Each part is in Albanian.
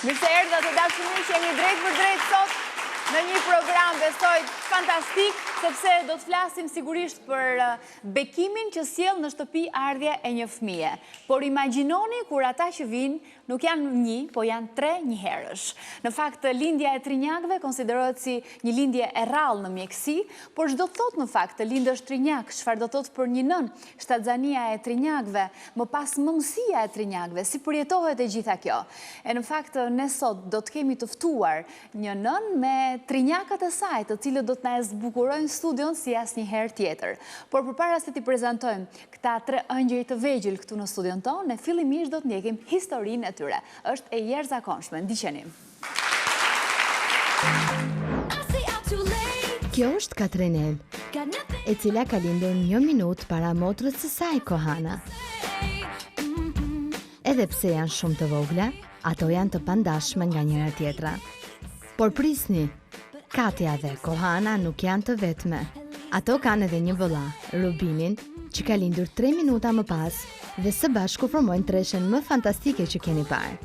Mirë se erdha të dashurisht, jemi drejt për drejt sot në një program besoj fantastik, sepse do të flasim sigurisht për bekimin që sjell në shtëpi ardhja e një fëmije. Por imagjinoni kur ata që vinë nuk janë një, po janë 3 njëherësh. Në fakt, lindja e trinjakëve konsiderohet si një lindje e rrallë në mjekësi, por çdo thot në fakt lindësh trinjak, çfarë do thot për një nën, shtatzania e trinjakëve, më pas mëmësia e trinjakëve, si përjetohet e gjitha kjo. E në fakt, ne sot do të kemi të ftuar një nën me trinjakët e saj, të cilët do të na zbukurojnë studion si asnjëherë tjetër. Por përpara se t'i prezantojmë këta 3 ëngjëj të vegjël këtu në studion tonë, ne fillimisht do të ndjekim historinë e tyre. Është e jashtëzakonshme, ndiqeni. Kjo është Katrinel, e cila ka lindur 1 minutë para motrës së saj, Kohana. Edhe pse janë shumë të vogla, ato janë të pandashme nga njëra tjetra. Por prisni, Katja dhe Kohana nuk janë të vetme. Ato kanë edhe një vëlla, Rubinin, që ka lindur 3 minuta më pas dhe së bashku formojnë treshen më fantastike që keni parë.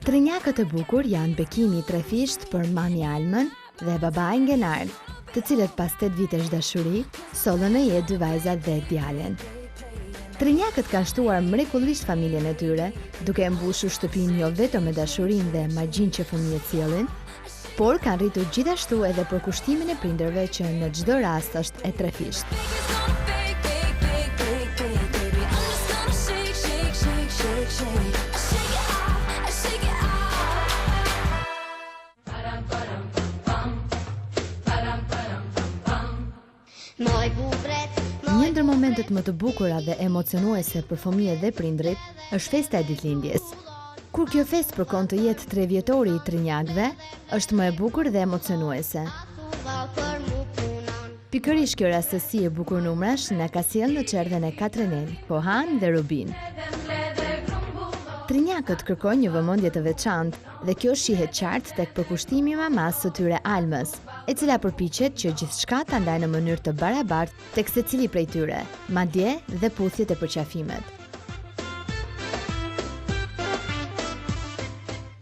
Trinjakët e bukur janë bekimi i trefisht për mami Almën dhe babai Ngenard, të cilët pas 8 vitesh dashuri, sollën në jetë 2 vajza dhe djalen. Trinjakët kanë shtuar mrekullisht familjen e tyre, duke mbushur shtëpinë jo vetëm me dashurinë dhe magjinë që fëmijët sjellin, por kanë rritur gjithashtu edhe për kushtimin e prindërve që në çdo rast është e trefisht. Një ndër momentet më të bukura dhe emocionuese për fëmijët dhe prindrit është festa e ditëlindjes. Kur kjo festë përkon të jetë 3 vjetori i trinjakëve, është më e bukur dhe emocionuese. Pikërisht kjo rastësi e bukur numrash na ka sjellë në çerdhen e Katrinel, Kohan dhe Rubin. Trinjakët kërkojnë një vëmendje të veçantë dhe kjo shihet qartë tek përkushtimi i mamas së tyre Almës, e cila përpiqet që gjithçka ta ndajë në mënyrë të barabartë tek secili prej tyre, madje dhe puthjet e përqafimet.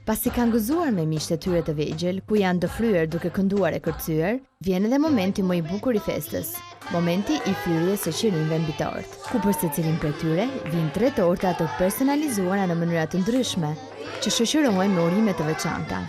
Pasi kanë gëzuar me miqtë e tyre të vegjël, ku janë dëfryer duke kënduar e kërcyer, vjen edhe momenti më i bukur i festës. Momenti i fryrjes së qirinjve mbi tort, ku për secilin prej tyre vijnë 3 torta të personalizuara në mënyra të ndryshme, që shoqërohen me urime të veçanta.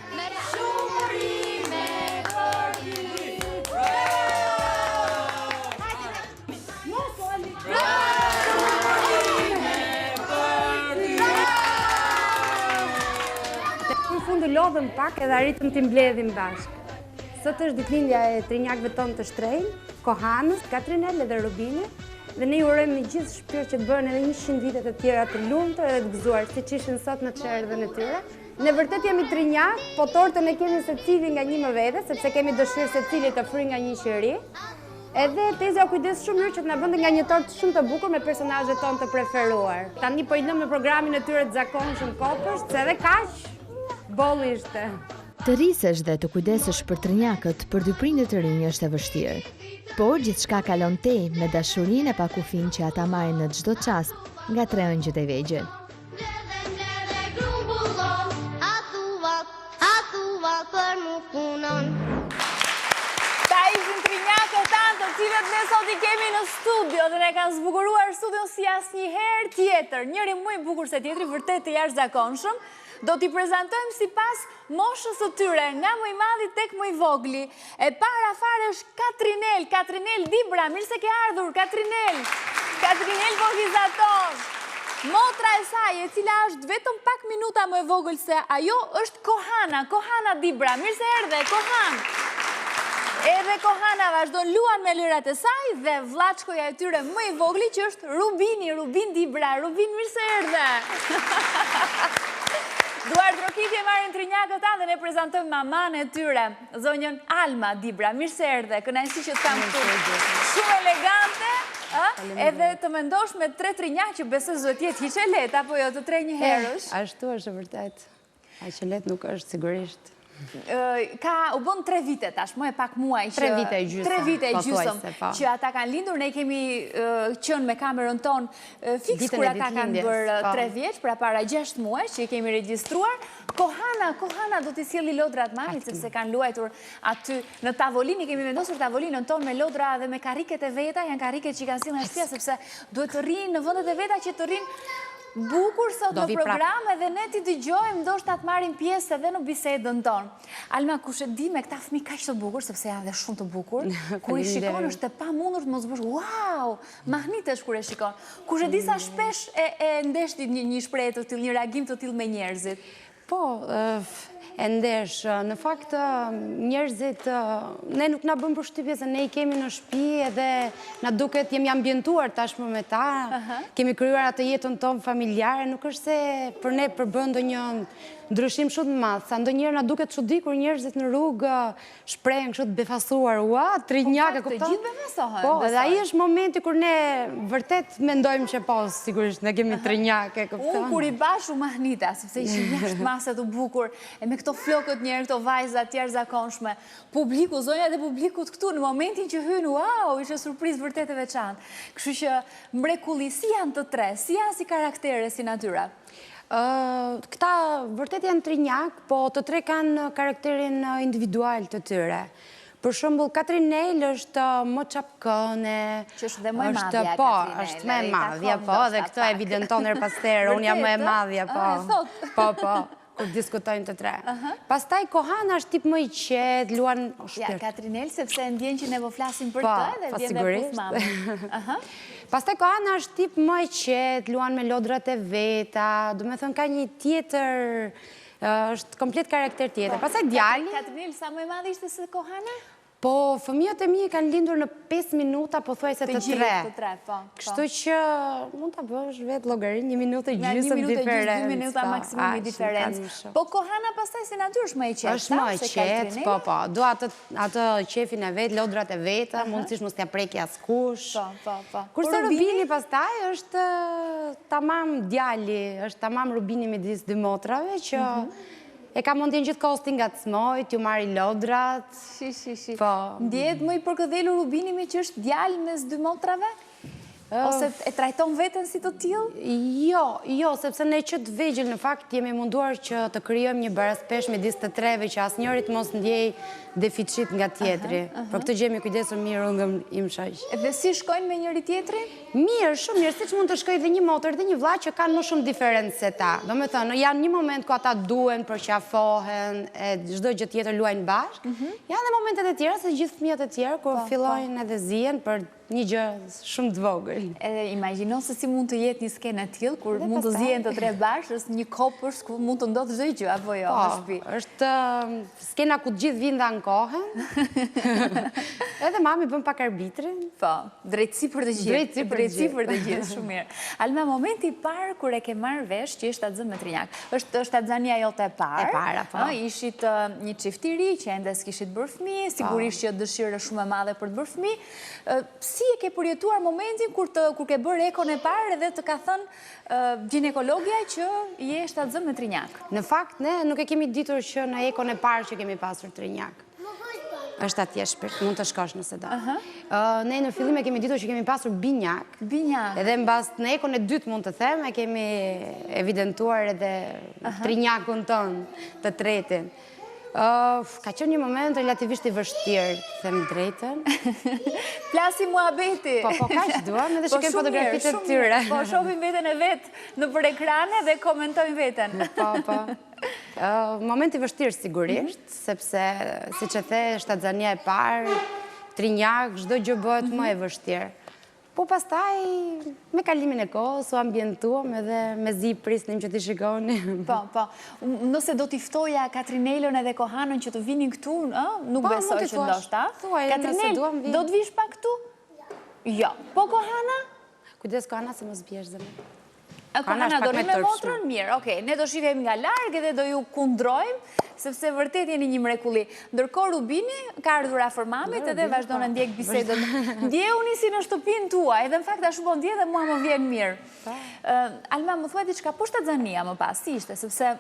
Në fund lodhëm pak edhe arritëm t'i mbledhim bashkë. Sot është ditëlindja e trinjakëve tonë të shtrenjtë, Kohanës, Katrinel dhe Rubinit, dhe ne ju urojmë me gjithë shpirt që të bëhen edhe 100 vite të tjera të lumtur dhe të gëzuar, siç ishin sot në çerdhen e tyre. Ne vërtet jemi trinjak, po tortën e kemi secili nga një më vete, sepse kemi dëshirë secili të fryjë nga një qiri. Edhe Tezja u kujdes shumë mirë që të na bënte nga një tortë shumë të bukur me personazhet tonë të preferuar. Tani po i lëm në programin e tyre të zakonshëm kopës, se edhe kaq bolli ishte. Të rrisesh dhe të kujdesesh për trinjakët për 2 prindër të rinj është e vështirë. Por gjithçka kalon tej me dashurinë e pakufin që ata marrin në çdo çast nga 3 ëngjët e vegjël. Ta ishin trinjakët tanë të cilët ne sot i kemi në studio dhe ne kanë zbukuruar studion si asnjëherë tjetër. Njëri më i bukur se tjetri, vërtet të jashtëzakonshëm. Do t'i prezantojmë sipas moshës së tyre, nga më i madhi tek më i vogli. E para fare është Katrinel, Katrinel Dibra, mirë se ke ardhur, Katrinel. Katrinel Bohizaton. Motra e saj, e cila është vetëm pak minuta më e vogël se ajo, është Kohana, Kohana Dibra, mirë se erdhe, Kohan. Edhe Kohana vazhdon luan me lërat e saj dhe vllaçkoja e tyre më i vogli që është Rubini, Rubin Dibra, Rubin mirë se erdhe. Duart Rokitje marrin trinjakët tanë dhe ne prezantojmë maman e tyre, zonjën Alma Dibra. Mirë se erdhe, kënaqësi që të kam këtu. Shumë elegante, edhe të mendosh me 3 trinjak që besoj duhet të jetë hiç e lehtë, apo jo, të 3 njëherësh. Ashtu është vërtet. Aq e lehtë nuk është sigurisht. u bën 3 vite tash, më e pak muaj që 3 vite e gjysmë. 3 vite e gjysmë që ata kanë lindur, ne kemi qenë me kamerën tonë fiks kur ata kanë bërë 3 vjeç, pra para 6 muaj që i kemi regjistruar. Kohana do t'i sjelli lodrat mamit, sepse kanë luajtur aty në tavolinë, kemi vendosur tavolinën tonë me lodra dhe me karriket e veta, janë karriket që kanë sjellë në shtëpi sepse duhet të rrinë në vendet e veta që të rrinë bukur sot në program edhe ne t'i dëgjojmë, ndoshta të marrim pjesë edhe në bisedën tonë. Alma, kush e di me këta fëmijë kaq të bukur, sepse janë dhe shumë të bukur, kur i shikon është e pamundur të mos bësh, wow, mahnitesh kur e shikon. Kush e di sa shpesh e ndesh një shprehje të tillë, një reagim të tillë me njerëzit. Po, e ndesh. Në fakt, njerëzit, ne nuk na bën përshtypje se ne i kemi në shtëpi edhe na duket jemi ambientuar tashmë me ta, kemi krijuar atë jetën tonë familjare, nuk është se për ne përbën ndonjë ndryshim shumë të madh. Sa ndonjëherë na duket çudi kur njerëzit në rrugë shprehen kështu të befasuar, ua, trinjak, e kupton? Të gjithë befasohen. Po, dhe ai është momenti kur ne vërtet mendojmë që po, sigurisht ne kemi trinjak, e kupton? Unë kur i bash u mahnita, sepse ishin jashtë mase të bukur, e me këto flokët njerë, këto vajza të jashtëzakonshme, publiku, zonja dhe publikut këtu, në momentin që hyn, wow, ishte surprizë vërtet e veçantë. Kështu që mrekulli, si janë të tre, si janë si karaktere, si natyra? Këta vërtet janë trinjak, po të tre kanë karakterin individual të tyre. Për shembull, Katrinel është më çapkëne. Që është dhe më e madhja, Po, Katrinel, është më e madhja, po, dhe këtë evidenton her pas here, unë jam më e madhja, po. Po, kur diskutojnë të tre. Pastaj Kohana është tip më i qetë, luan Ja, Katrinel, sepse ndjen që ne po flasim për të, dhe ndjen dhe pus mama. Pastaj Kohana është tip më i qetë, luan me lodrat e veta, do me thënë ka një tjetër, është komplet karakter tjetër. Pastaj djali... Katrinel, sa më e madhe ishte se Kohana? Po, fëmijët e mi kanë lindur në 5 minuta, po thuajse të 3. Kështu që mund të bësh vetë llogarin 1 minutë e gjysmë diferencë. 2 minuta maksimumi diferencë. Po Kohana pastaj si natyrë është më e qetë. Është më e qetë, po. Do atë qefin e vetë, lodrat e veta, mundësisht mos t'ia preki askush. Po. Kurse Rubini pastaj është tamam djali, është tamam Rubini midis dy motrave që e ka mundin gjithë kostin nga të smojt, ju marri lodrat. Shi. Ndjet më i përkëdhelur Rubini me që është djalë mes dy motrave? Ose e trajton veten si të tillë? Jo, sepse ne që të vegjël në fakt jemi munduar që të krijojmë një barazpesh midis të treve që asnjëri mos ndjej deficit nga tjetri. Për këtë gjë jemi kujdesur mirë unë dhe im shoq. Dhe si shkojnë me njëri tjetrin? Mirë, shumë mirë, siç mund të shkojë dhe një motër dhe një vlla që kanë më shumë diferencë se ta. Domethënë, janë një moment ku ata duhen, përqafohen, e çdo gjë tjetër luajnë bashkë. Janë dhe momentet e tjera se gjithë fëmijët e tjerë kur fillojnë edhe zihen për një gjë shumë të vogël. Edhe imagjino se si mund të jetë një skenë e tillë kur mund të zihen të tre bashkë, është një kopës ku mund të ndodhë çdo gjë apo jo në shtëpi. Po, është skena ku të gjithë vinë dhe ankohen. Edhe mami bën pak arbitrin. Po, drejtësi për të gjithë. Drejtësi për të gjithë, shumë mirë. Alma, momenti i parë kur e ke marrë vesh që ishte atë me trinjak. Është atzania jote e parë. E para, po. Ishit një çift i ri që ende s'kishit bërë fëmijë, sigurisht që dëshira shumë e madhe për të bërë fëmijë. Si e ke përjetuar momentin kur ke bërë ekon e parë dhe të ka thënë ginekologja që je shtatzën me trinjak? Në fakt, ne nuk e kemi ditur që në ekon e parë që kemi pasur trinjak. Është atje shpirt, mund të shkosh nëse do. Ne në fillim e kemi ditur që kemi pasur binjak. Edhe mbas në ekon e dytë mund të them, e kemi evidentuar edhe trinjakun tonë të tretin. Ka qenë një moment relativisht i vështirë, them drejtën. Plasi muhabeti. Po kaq duam, edhe shikojmë fotografitë e tyre. Po shohim veten e vet në për ekrane dhe komentojmë veten. Po. Moment i vështirë sigurisht, sepse siç e the, shtatzania e parë, trinjak, çdo gjë bëhet më e vështirë. Po pastaj, me kalimin e kohës, u ambientuam edhe me zi prisnim që t'i shikoni. Po. Nëse do t'i ftoja Katrinelën edhe Kohanën që të vinin këtu, nuk besoj që ndoshta. Katrinel, do t'vish pa këtu? Jo. Po Kohana? Kujdes Kohana se mos bjesh zemër. Kohana do rri me motrën? Mirë, okej. Ne do shihemi nga larg edhe do ju kundrojmë, sepse vërtet jeni një mrekulli. Ndërkohë Rubini ka ardhur afër mamit edhe vazhdon të ndjek bisedën. Ndjehuni si në shtëpinë tuaj, edhe në fakt ashtu po ndjej dhe mua më vjen mirë. Alma, më thuaj diçka, po shtatzania më pas, si ishte, sepse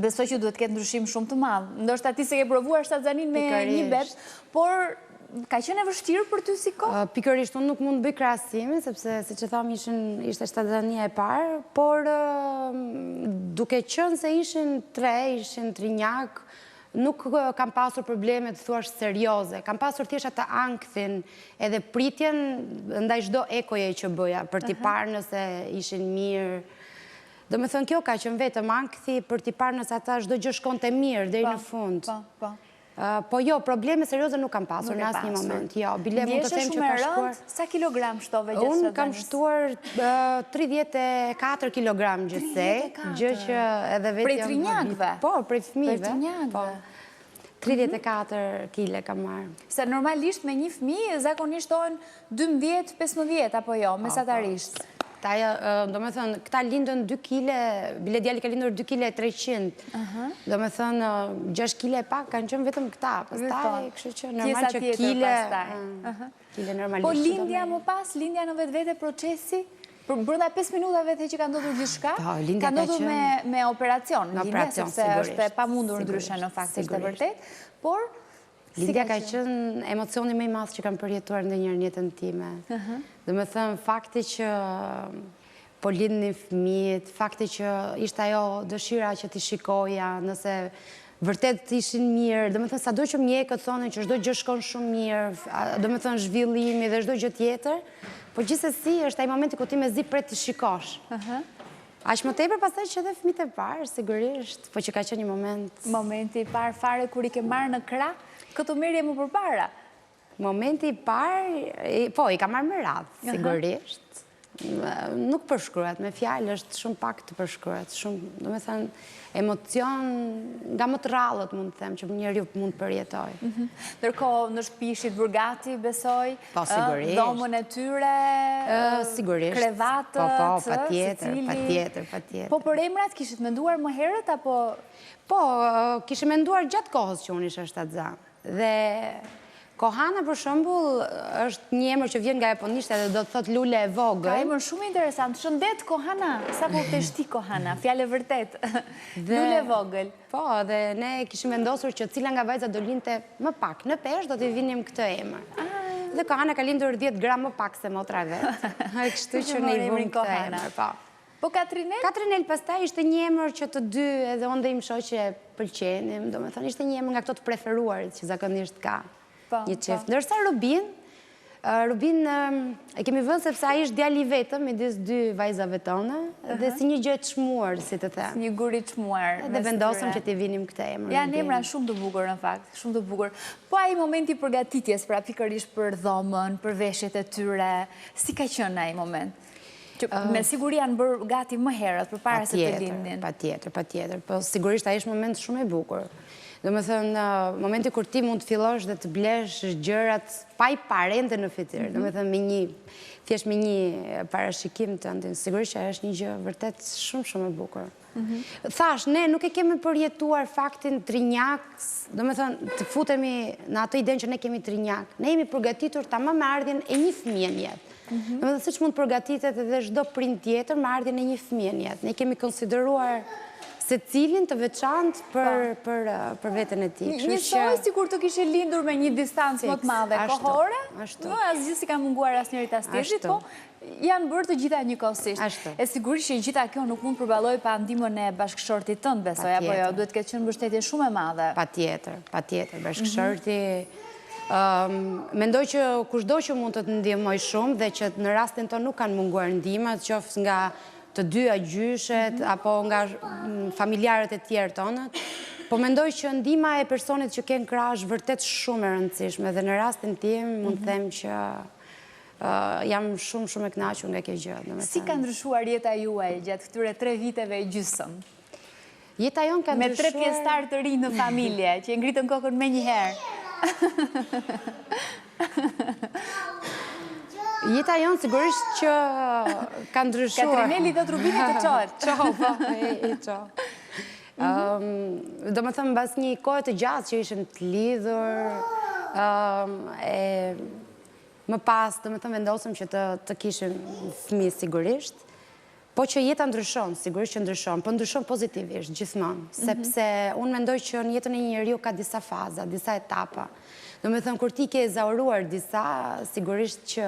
besoj që duhet ketë ndryshim shumë të madh. Ndoshta ti se ke provuar shtatzanin me një bebë, por ka qenë e vështirë për ty si kohë? Pikërisht, unë nuk mund të bëj krahasimin, sepse siç e tham ishte shtatzania e parë, por duke qenë se ishin trinjak, nuk kam pasur probleme të thuash serioze. Kam pasur thjesht atë ankthin edhe pritjen ndaj çdo ekoje që bëja, për t'i parë nëse ishin mirë. Do me thënë, kjo ka qenë vetëm ankthi për t'i parë nëse ata çdo gjë shkonte mirë deri në fund. Po jo, probleme serioze nuk kam pasur në asnjë moment. Jo, bile mund të them që ka shkuar. Sa kilogram shtove gjatë Unë kam shtuar 34 kilogram gjithsej, gjë që edhe vetë prej trinjakëve? Po, prej fëmijëve. Prej trinjakëve. 34 kile kam marrë. Se normalisht me një fëmijë zakonisht tohen 12-15 apo jo, mesatarisht. Do me thënë, këta lindën 2 kile, bile djali ka lindur 2 kile 300. Do me thënë, 6 kile e pak kanë qënë vetëm këta. Pastaj, kështu që normal që kile normalisht. Po lindja më pas, lindja në vetë vete procesi, brenda 5 minutave që ka ndodhur gjithçka, ka ndodhur me operacion, sepse është e pamundur ndryshe në fakt, është e vërtet, por lindja ka qenë emocioni më i madh që kam përjetuar ndonjëherë në jetën time. Do me thënë, fakti që po lindnin fëmijët, fakti që ishte ajo dëshira që t'i shikoja, nëse vërtet ishin mirë, do me thënë, sado që mjekët thonin që çdo gjë shkon shumë mirë, do me thënë zhvillimi dhe çdo gjë tjetër, po gjithsesi është ai momenti ku ti mezi pret t'i shikosh. Aq më tepër pastaj që edhe fëmijët e parë, sigurisht, po që ka qenë një moment. Momenti i parë fare kur i ke marrë në krah, këtë merje më përpara? Momenti i parë, po, i ka marrë me radhë, sigurisht. Nuk përshkruhet, me fjalë është shumë pak të përshkruhet. Do me thënë, emocion nga më të rrallët, mund të them, që njeriu mund të përjetoj. Ndërkohë, në shtëpi ishit burgati, besoj? Po, sigurisht. Dhomën e tyre? Sigurisht. Krevatët? Po, patjetër. Po, për emrat kishit menduar më herët, apo? Po, kishë menduar gjatë kohës që unë isha shtatzan. Dhe Kohana, për shembull, është një emër që vjen nga japonisht edhe do të thotë lule e vogël. Ka emër shumë interesant. Shëndet Kohana, sa po të shti Kohana, fjale vërtet. Lule e vogël. Po, dhe ne kishim vendosur që cila nga vajza do linte më pak në peshë, do t'i vinim këtë emër. Dhe Kohana ka lindur 10 gram më pak se motra vetë. Kështu që ne i vëmë këtë emër, po. Po Katrinel? Katrinel pastaj ishte një emër që të dy edhe unë dhe im shoqe pëlqenim, do me thonë ishte një emër nga këto të preferuarit që zakonisht ka një çift. Ndërsa Rubin e kemi vënë sepse ai është djali i vetëm midis dy vajzave tona dhe si një gjë e çmuar, si të them. Një gur i çmuar. Dhe vendosëm që t'i vinim këtë emër. Janë emra shumë të bukur në fakt, shumë të bukur. Po ai momenti i përgatitjes, pra pikërisht për dhomën, për veshjet e tyre, si ka qenë ai moment? Me siguri janë bërë gati më herët, për para se të lindin. Patjetër. Po sigurisht ai është moment shumë i bukur. Do me thënë, momenti kur ti mund të fillosh dhe të blesh gjërat pa i parente në fytyrë. Do me thënë, thjesht me një parashikim të ndin. Sigurisht që është një gjë vërtet shumë e bukur. Thash, ne nuk e kemi përjetuar faktin trinjak, do me thënë, të futemi në ato iden që ne kemi trinjak. Ne jemi përgatitur tamam me ardhjen e një fëmije në jetë. Do me thënë, siç mund përgatitet edhe çdo prind tjetër me ardhjen e një fëmije në jetë. Ne kemi konsideruar se cilin të veçantë për veten e tij. Njësoj si kur të kishe lindur me një distancë më të madhe kohore, asgjë si ka munguar asnjërit as tjetrit, po janë bërë të gjitha njëkohësisht. E sigurisht që gjitha kjo nuk mund përballoj pa ndihmën e bashkëshortit tënd, besoj, apo jo, duhet të ketë qenë mbështetje shumë e madhe. Patjetër, bashkëshorti mendoj që kushdo që mund të të ndihmoj shumë dhe që në rastin tonë nuk kanë munguar ndihmat, qoftë nga të dyja gjyshet, apo nga familjarët e tjerë tonët, po mendoj që ndihma e personit që ke në krah është vërtet shumë e rëndësishme dhe në rastin tim mund të them që jam shumë e kënaqur nga kjo gjë. Si ka ndryshuar jeta juaj gjatë këtyre 3 viteve e gjysmë? Jeta jon ka ndryshuar... Me 3 pjesëtar të rinj në familje, që e ngritën kokën me një herë. Jeta jonë sigurisht që ka ndryshuar. Katrineli dhe Rubinit të qohet. Do me thëmë bas një kohë të gjatë që ishëm të lidhur, më pas do me thëmë vendosëm që të kishim fëmijë sigurisht. Po që jeta ndryshon, sigurisht që ndryshon, po ndryshon pozitivisht, gjithmonë, sepse unë mendoj që në jetën e një njeriu ka disa faza, disa etapa. Do me thënë, kur ti ke zauruar disa, sigurisht që,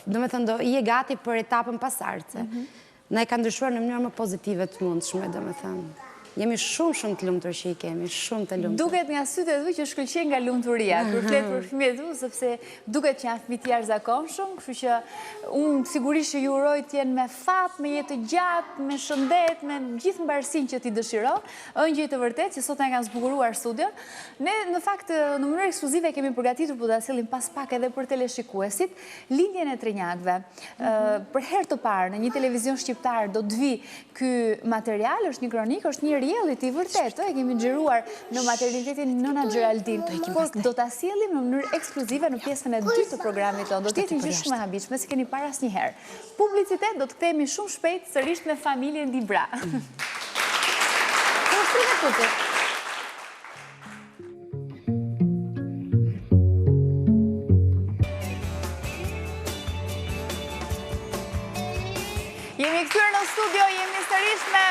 do me thënë, i e gati për etapën pasardhëse. Na e ka ndryshuar në mënyrë më pozitive të mundshme, do me thënë. Jemi shumë të lumtur që i kemi, shumë të lumtur. Duket nga sytë e du që shkëlqen nga lumturia, kur flet për fëmijët e tu, sepse duket që janë fëmijë të jashtëzakonshëm, kështu që unë sigurisht që ju uroj të jenë me fat, me jetë gjatë, me shëndet, me gjithë mbarësinë që ti dëshiron. Është gjë e vërtetë që sot na kanë zbukuruar studion. Ne në fakt në mënyrë ekskluzive kemi përgatitur për ta sillim pas pak edhe për teleshikuesit lindjen e trinjakëve. Për herë të parë në një televizion shqiptar do të vi ky material, është një kronikë, është një reality vërtet, e kemi xhiruar në maternitetin Nona Geraldin, por do ta sjellim në mënyrë ekskluzive në pjesën e dytë të programit tonë. Do të jetë një gjë shumë e habitshme, si keni parë asnjëherë. Publicitet do të kthehemi shumë shpejt sërish me familjen Dibra. Jemi kthyer në studio, jemi sërish me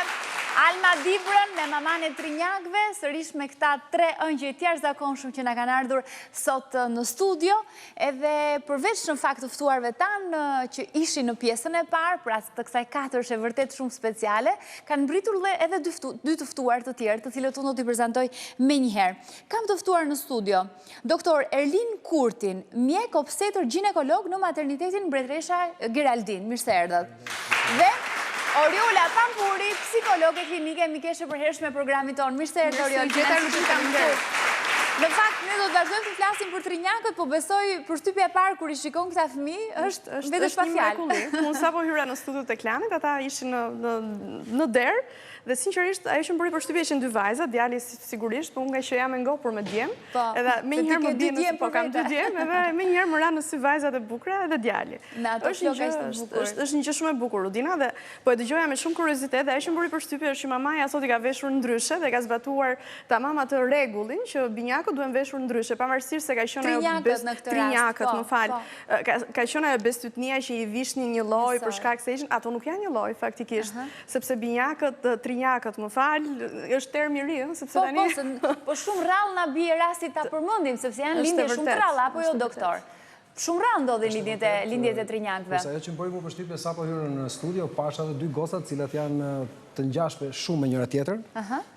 Alma Dibrën, me maman e trinjakëve, sërish me këta 3 ëngjëj të jashtëzakonshëm që na kanë ardhur sot në studio, edhe përveç në fakt të ftuarve tanë që ishin në pjesën e parë, pra të kësaj 4 është e vërtet shumë speciale, kanë mbritur edhe 2 të ftuar të tjerë, të cilët unë do t'i prezantoj menjëherë. Kam të ftuar në studio doktor Erlin Kurtin, mjek obstetër ginekolog në maternitetin Mbretëresha Geraldin. Mirë se erdhët. Dhe Oriola Pampuri, psikologe klinike, mikeshe përhershme programit tonë. Mirë se erdhë, Oriola. Në fakt, ne do të vazhdojmë të flasim për trinjakët, po besoj përshtypja e parë kur i shikon këta fëmijë, është vetë pa fjalë. Unë sapo hyra në studiot e Klanit, ata ishin në derë, dhe sinqerisht ajo që më bëri përshtypje ishin 2 vajza, djali sigurisht, po unë nga që jam e ngopur me djem, edhe menjëherë më bie nëse po kam 2 djem, edhe menjëherë më ra në sy vajzat e bukura edhe djali. Është një gjë shumë e bukur, Rudina, dhe po e dëgjoja me shumë kuriozitet, dhe ajo që më bëri përshtypje është që mamaja sot i ka veshur ndryshe dhe ka zbatuar tamam atë rregullin që binjakët duhen veshur ndryshe, pavarësisht se ka qenë trinjakët, më fal, ka qenë ajo bestytnia që i vishnin një lloj për shkak se ishin, ato nuk janë një lloj faktikisht, sepse binjakët trinjakët, më falë, është term i ri, sepse tani... Po shumë rrallë na bie rasti ta përmendim, sepse janë lindje shumë të rralla, apo jo doktor? Shumë rrallë ndodhin lindjet e trinjakëve. Ajo që më bëri më përshtypje sapo hyrën në studio, pasha edhe 2 goca të cilat janë të ngjashme shumë me njëra tjetër,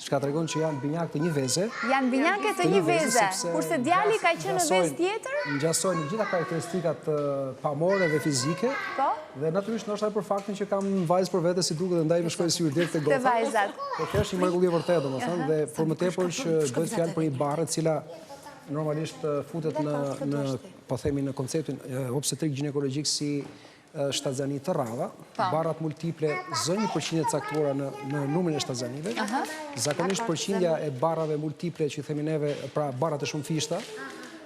çka tregon që janë binjak të një veze. Janë binjake të një veze, kurse djali ka qenë në vezë tjetër? Ngjasojnë gjitha karacteristikat pamore dhe fizike. Po? Dhe natyrisht ndoshta për faktin që kam vajzë për vete si duket dhe ndaj më shkoj si direkt te goca. Te vajzat. Po kjo është një mrekulli vërtet, domethënë, dhe për më tepër që bëhet fjalë për një barre e cila normalisht futet në po themi në konceptin obstetrik ginekologjik si shtazani të rralla, barrat multiple zënë një përqindje të caktuara në numrin e shtazanive. Zakonisht përqindja e barrave multiple që i themi neve, pra barrat e shumë fishta,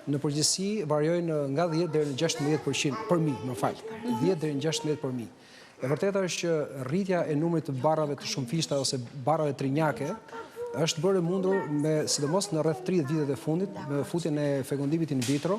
në përgjithësi variojnë nga 10 deri në 16% për mijë, më fal. 10 deri në 16 për mijë. E vërteta është që rritja e numrit të barrave të shumë fishta ose barrave trinjake është bërë mundur sidomos në rreth 30 vitet e fundit me futjen e fekundimit in vitro,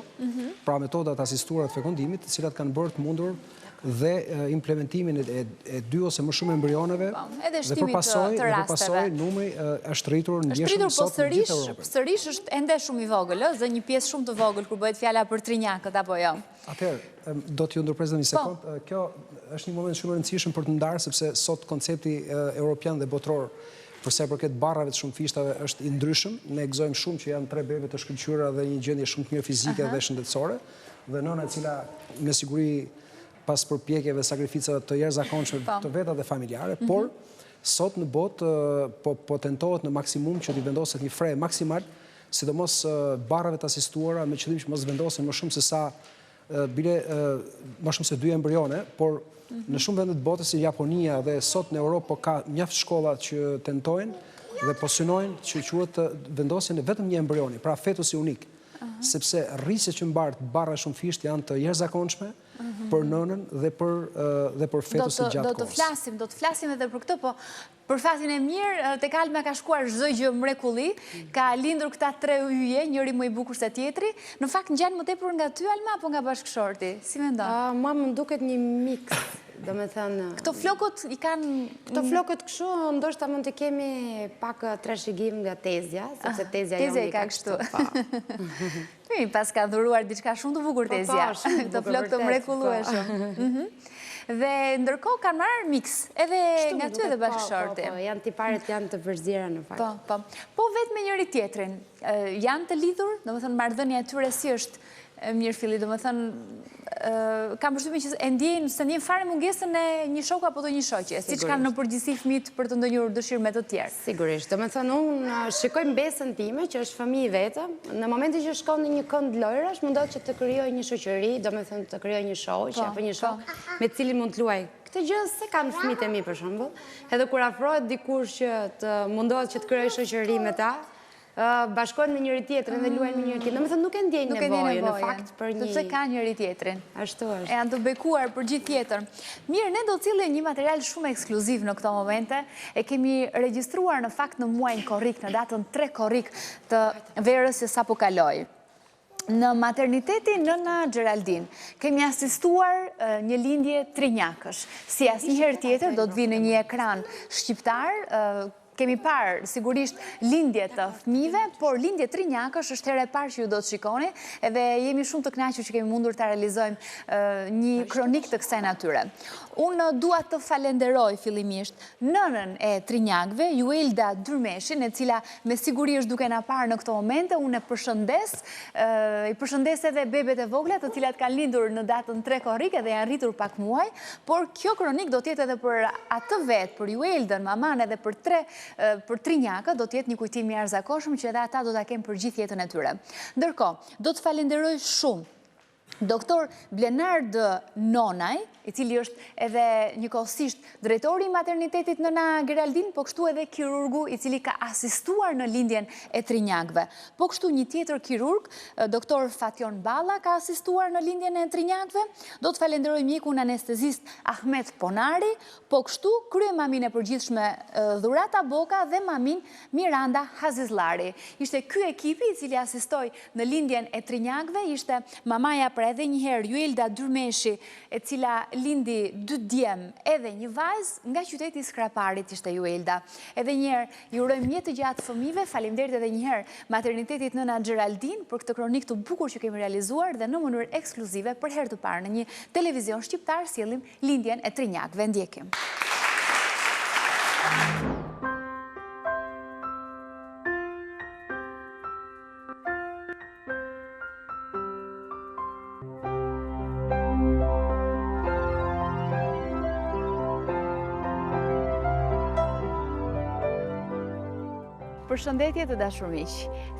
pra metodat asistuara të fekundimit, të cilat kanë bërë të mundur dhe implementimin e 2 ose më shumë embrioneve dhe përpasoj numri është rritur ndjeshëm sot në gjithë Europën. Sërish është ende shumë i vogël, zë një pjesë shumë të vogël kur bëhet fjala për trinjakët apo jo? Atëherë, do t'ju ndërpres një sekond. Kjo është një moment shumë i rëndësishëm për të ndarë, sepse sot koncepti europian dhe botror përse përket barrave të shumë fishtave është i ndryshëm. Ne gëzojmë shumë që janë 3 bebe të shkëlqyera dhe një gjendje shumë të mirë fizike dhe shëndetësore, dhe nëna e cila me siguri pas përpjekjeve, sakrificave të jashtëzakonshme të veta dhe familjare, por sot në botë po tentohet në maksimum që t'i vendoset një fre maksimal, sidomos barrave të asistuara me qëllim që mos vendosen më shumë se sa bile më shumë se 2 embrione, por në shumë vendet botës si Japonia dhe sot në Europë ka mjaft shkolla që tentojnë dhe po synojnë që quhet vendosjen e vetëm një embrioni, pra fetusi unik, sepse rrisjet që mbart barra shumë fisht janë të jashtëzakonshme për nënën dhe për fetusin gjatë kohës. Do të flasim edhe për këtë, po për fatin e mirë, tek Alma ka shkuar çdo gjë mrekulli, ka lindur këta 3 yje, njëri më i bukur se tjetri. Në fakt ngjan më tepër nga ty Alma apo nga bashkëshorti? Si mendon? Mua më duket një miks do me thënë... Këto flokët i kanë... Këto flokët këshu, ndoshta mund të kemi pak trashëgim nga tezja, sepse tezja jonë i ka kështu. Pas ka dhuruar diçka shumë të bukur tezja. Këto flokë të mrekullueshëm. Dhe ndërkohë kanë marrë mix, edhe nga ty edhe bashkëshorti. Po, janë tiparet janë të përzira në fakt. Po vetë me njëri tjetrin, janë të lidhur, do më thënë marrëdhënia e tyre si është mirë filli, do më thënë, kam përshtypjen që se ndjejnë fare mungesën e një shoku apo të një shoqe, siç kanë në përgjithësi fëmijët për të ndonjëherë dëshirë me të tjerë. Sigurisht, do me thënë unë shikoj mbesën time, që është fëmijë vetëm, në momentin që shkon në një kënd lojrash, mundohet që të krijoj një shoqëri, do me thënë të krijoj një shoqë apo një shok me cilin mund të luaj. Këtë gjë se kanë fëmijët e mi për shembull, edhe kur afrohet dikush që të mundohet që të krijoj shoqëri me ta, bashkojnë me njëri tjetrin dhe luajnë me njëri tjetrin. Domethënë nuk e ndjejnë nevojën në fakt për një... Sepse ka njëri tjetrin. Ashtu është. E janë të bekuar për gjithë tjetër. Mirë, ne do të cilëm një material shumë ekskluziv në këto momente. E kemi regjistruar në fakt në muajin korrik, në datën 3 korrik të verës që sapo kaloi. Në maternitetin nëna Geraldine kemi asistuar një lindje trinjakësh. Si asnjëherë tjetër do të vi në një ekran shqiptar. Kemi parë sigurisht lindje të fëmijëve, por lindje trinjakësh është herë e parë që ju do të shikoni, edhe jemi shumë të kënaqur që kemi mundur të realizojmë një kronik të kësaj natyre. Unë dua të falenderoj fillimisht nënën e trinjakëve, Juelda Dyrmeshin, e cila me siguri është duke na parë në këto momente. Unë e përshëndes, i përshëndes edhe bebet e vogla, të cilat kanë lindur në datën 3 korrik dhe janë rritur pak muaj, por kjo kronik do të jetë edhe për atë vetë, për Jueldën, maman, edhe për trinjakët, do të jetë një kujtim i jashtëzakonshëm që edhe ata do ta kenë për gjithë jetën e tyre. Ndërkohë, do të falenderoj shumë Doktor Blenard Nonaj, i cili është edhe njëkohësisht drejtori i maternitetit nëna Geraldine, po kështu edhe kirurgu i cili ka asistuar në lindjen e trinjakëve. Po kështu një tjetër kirurg, doktor Fatjon Balla, ka asistuar në lindjen e trinjakëve. Do të falenderoj mjekun anestezist Ahmet Ponari, po kështu kryemamin e përgjithshme Dhurata Boka dhe mamin Miranda Hazizllari. Ishte ky ekipi i cili asistoi në lindjen e trinjakëve, ishte mamaja për edhe njëherë Juelda Dyrmeshi, e cila lindi 2 djem edhe një vajzë nga qyteti Skraparit ishte Juelda. Edhe njëherë, ju urojmë jetë të gjatë fëmijëve, faleminderit edhe njëherë maternitetit nëna Geraldine për këtë kronik të bukur që kemi realizuar dhe në mënyrë ekskluzive për herë të parë në një televizion shqiptar sjellim lindjen e trinjakëve. Ndjekim. Përshëndetje të dashur miq.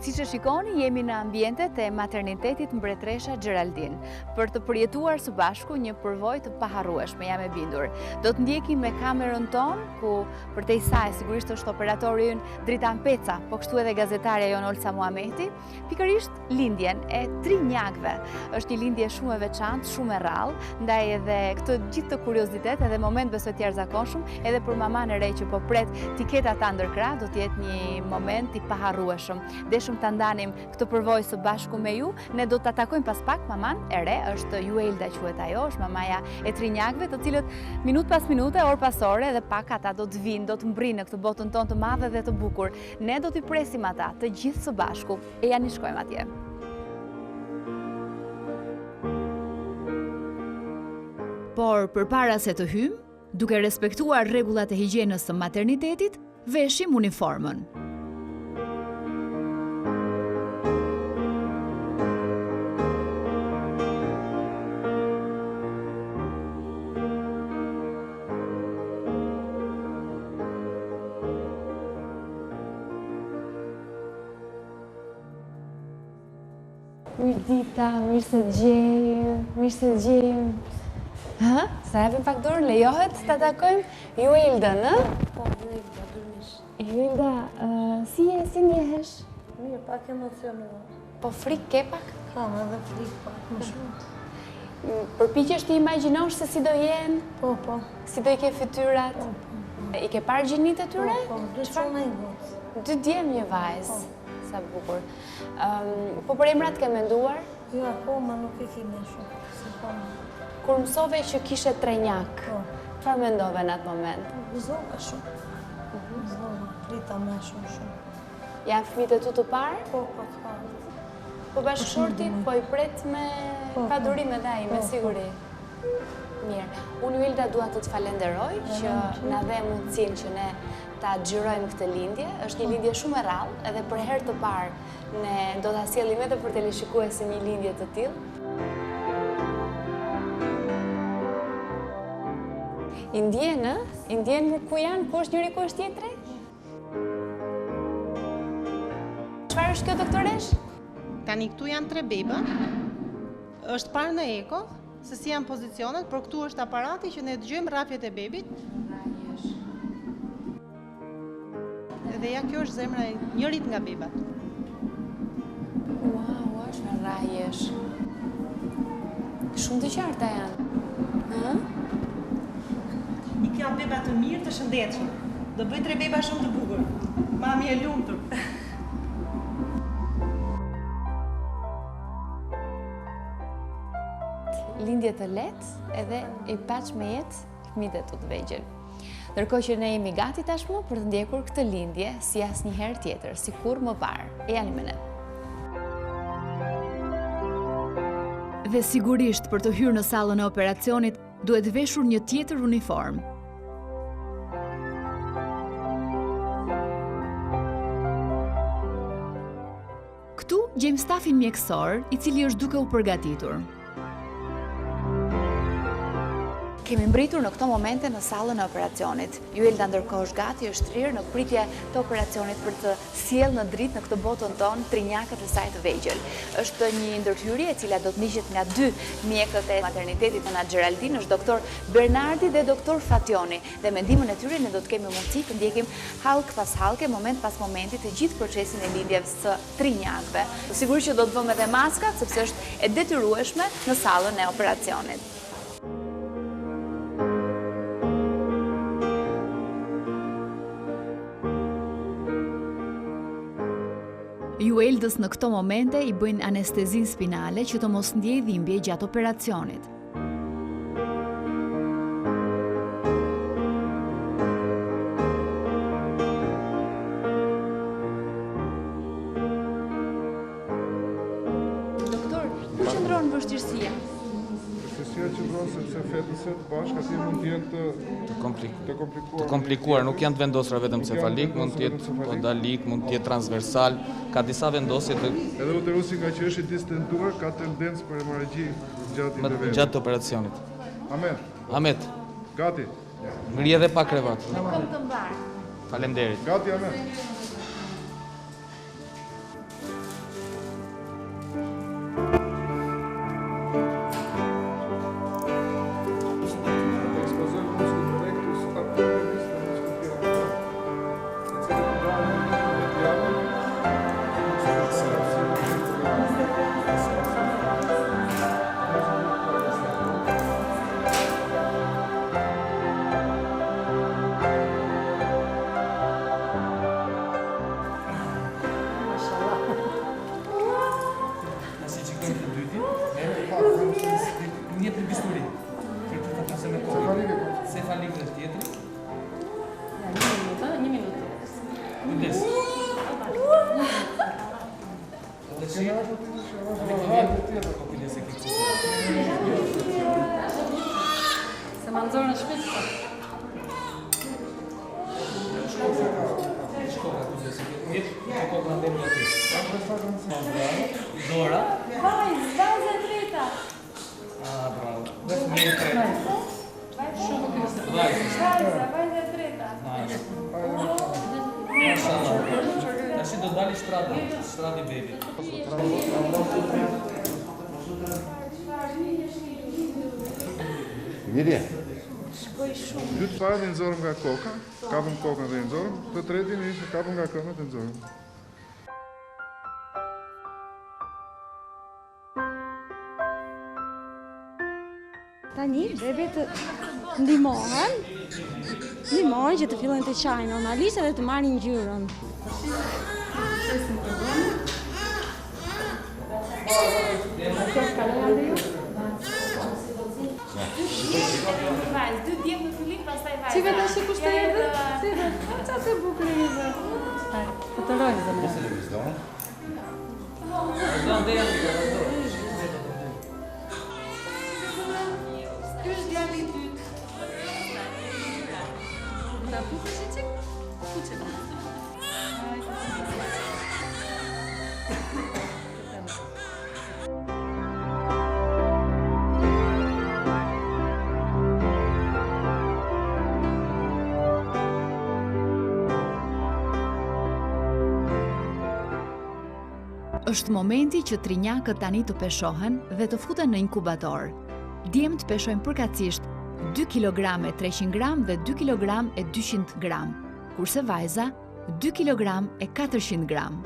Siç e shikoni, jemi në ambientet e maternitetit Mbretëresha Geraldine për të përjetuar së bashku një përvojë të paharrueshme, jam e bindur. Do të ndjekim me kamerën tonë, ku përtej saj sigurisht është operatori ynë Dritan Peca, po kështu edhe gazetarja jon Olsa Muhameti, pikërisht lindjen e trinjakëve. Është një lindje shumë e veçantë, shumë e rrallë, ndaj edhe këtë gjithë të kuriozitet edhe moment besoj të jashtëzakonshëm, edhe për maman e re që po pret tiketa ta ndërkrah, do të jetë një moment i paharrueshëm. Deshëm ta ndanim këtë përvojë së bashku me ju. Ne do ta takojmë pas pak maman e re, është Juelda quhet ajo, është mamaja e trinjakëve, të cilët minutë pas minute, orë pas ore, edhe pak ata do të vinë, do të mbrinë në këtë botën tonë të madhe dhe të bukur. Ne do t'i presim ata të gjithë së bashku e ja ni shkojmë atje. Por përpara se të hymë, duke respektuar rregullat e higjienës së maternitetit, veshim uniformën. Dita, mirë se gjejmë, mirë se gjejmë. Ha? Sa japim pak dorë, lejohet ta takojmë Jueldën, ë? Po, Juelda Dyrmesh. Juelda, si njehesh? Mirë, pak emocionuar. Po frikë ke pak? Kam edhe frikë pak, më shumë. Përpiqesh të imagjinosh se si do jenë? Po, po. Si do i ke fytyrat? I ke parë gjinit e tyre? Po, 2 çuna i gocë. 2 djem një vajzë. Sa bukur. Po për emrat ke menduar? Jo, akoma nuk e kemi shumë. Kur mësove që kishe trenjak, çfarë mendove në atë moment? Gëzova shumë. Gëzova, prita me shumë. Janë fëmijët e tu të parë? Po, të parë. Po bashkëshorti po i pret me padurim edhe ai, me siguri. Mirë. Unë Wilda dua të të falenderoj që na dhe mundësinë që ne ta xhirojmë këtë lindje. Është një lindje shumë e rrallë, edhe për herë të parë ne do ta sjellim edhe për teleshikuesin një lindje të tillë. I ndjenë ku janë, ku është njëri, ku është tjetri? Çfarë është kjo, doktoresh? Tani këtu janë 3 beba, është parë në eko, se si janë pozicionet, por këtu është aparati që ne dëgjojmë rrafjet e bebit. Edhe ja kjo është zemra e njërit nga bebat. Wow, është me rrajesh. Shumë të qarta janë. I ka beba të mirë të shëndetshëm. Do bëj 3 beba shumë të bukur. Mami e lumtur. Lindje të lehtë edhe i paç me jetë fëmijët e tu të vegjël. Ndërkohë që ne jemi gati tashmë për të ndjekur këtë lindje si asnjëherë tjetër, sikur më parë. E jani me ne. Dhe sigurisht për të hyrë në sallën e operacionit duhet veshur një tjetër uniform. Këtu gjejmë stafin mjekësor, i cili është duke u përgatitur. Kemi mbritur në këto momente në sallën e operacionit. Wilda ndërkohë është gati, është rirë në pritje të operacionit për të sjellë në dritë në këtë botën tonë trinjakët e saj të vegjël. Është një ndërhyrje e cila do të nishet nga 2 mjekët e maternitetit Ana Geraldine, është doktor Bernardi dhe doktor Fationi. Dhe me ndihmën e tyre ne do të kemi mundësi të ndjekim hallk pas hallke, moment pas momenti të gjithë procesin e lindjes së trinjakëve. Sigurisht që do të vëmë edhe maskat sepse është e detyrueshme në sallën e operacionit. Jueldës në këto momente i bëjnë anestezin spinale që të mos ndjej dhimbje gjatë operacionit. Doktor, ku qëndron vështirësia? Vështirësia qëndron sepse fetëset bashkë ati mund të jenë të komplikuar, nuk janë të vendosura vetëm cefalik, mund të jetë podalik, mund të jetë transversal, ka disa vendosje të... Edhe uterusi nga që është i distenduar, ka tendencë për hemorragji gjatë të operacionit. Amet. Gati. Ngri edhe pa krevat. Kom të mbar. Faleminderit. Gati, Amet. Se ma nëzorë në shpit. Dora. Vajzë e treta. Bravo. Vajzë e treta. Tash do dali shtradi bebi. Mirje. Dy të parë në nxorëm nga koka, kapëm kokën dhe nxorëm, të tretin ishte kapëm nga këmbët dhe nxorëm. Tani, bebet ndihmohen që të fillojnë të qajnë normalisht edhe të marrin ngjyrën. edhe një vajzë, 2 djemë në fillim, pastaj vajza. Si vetë që kushtë e edhe? Si vetë? Qa të bukër e edhe? Të të rojë dhe me. Krysh djami i dytë. Ta bukër që qik? Kuqe më. Është momenti që trinjakët tani të peshohen dhe të futen në inkubator. Djemt peshojnë përkatësisht 2 kg e 300 gram dhe 2 kg e 200 gram, kurse vajza 2 kg e 400 gram.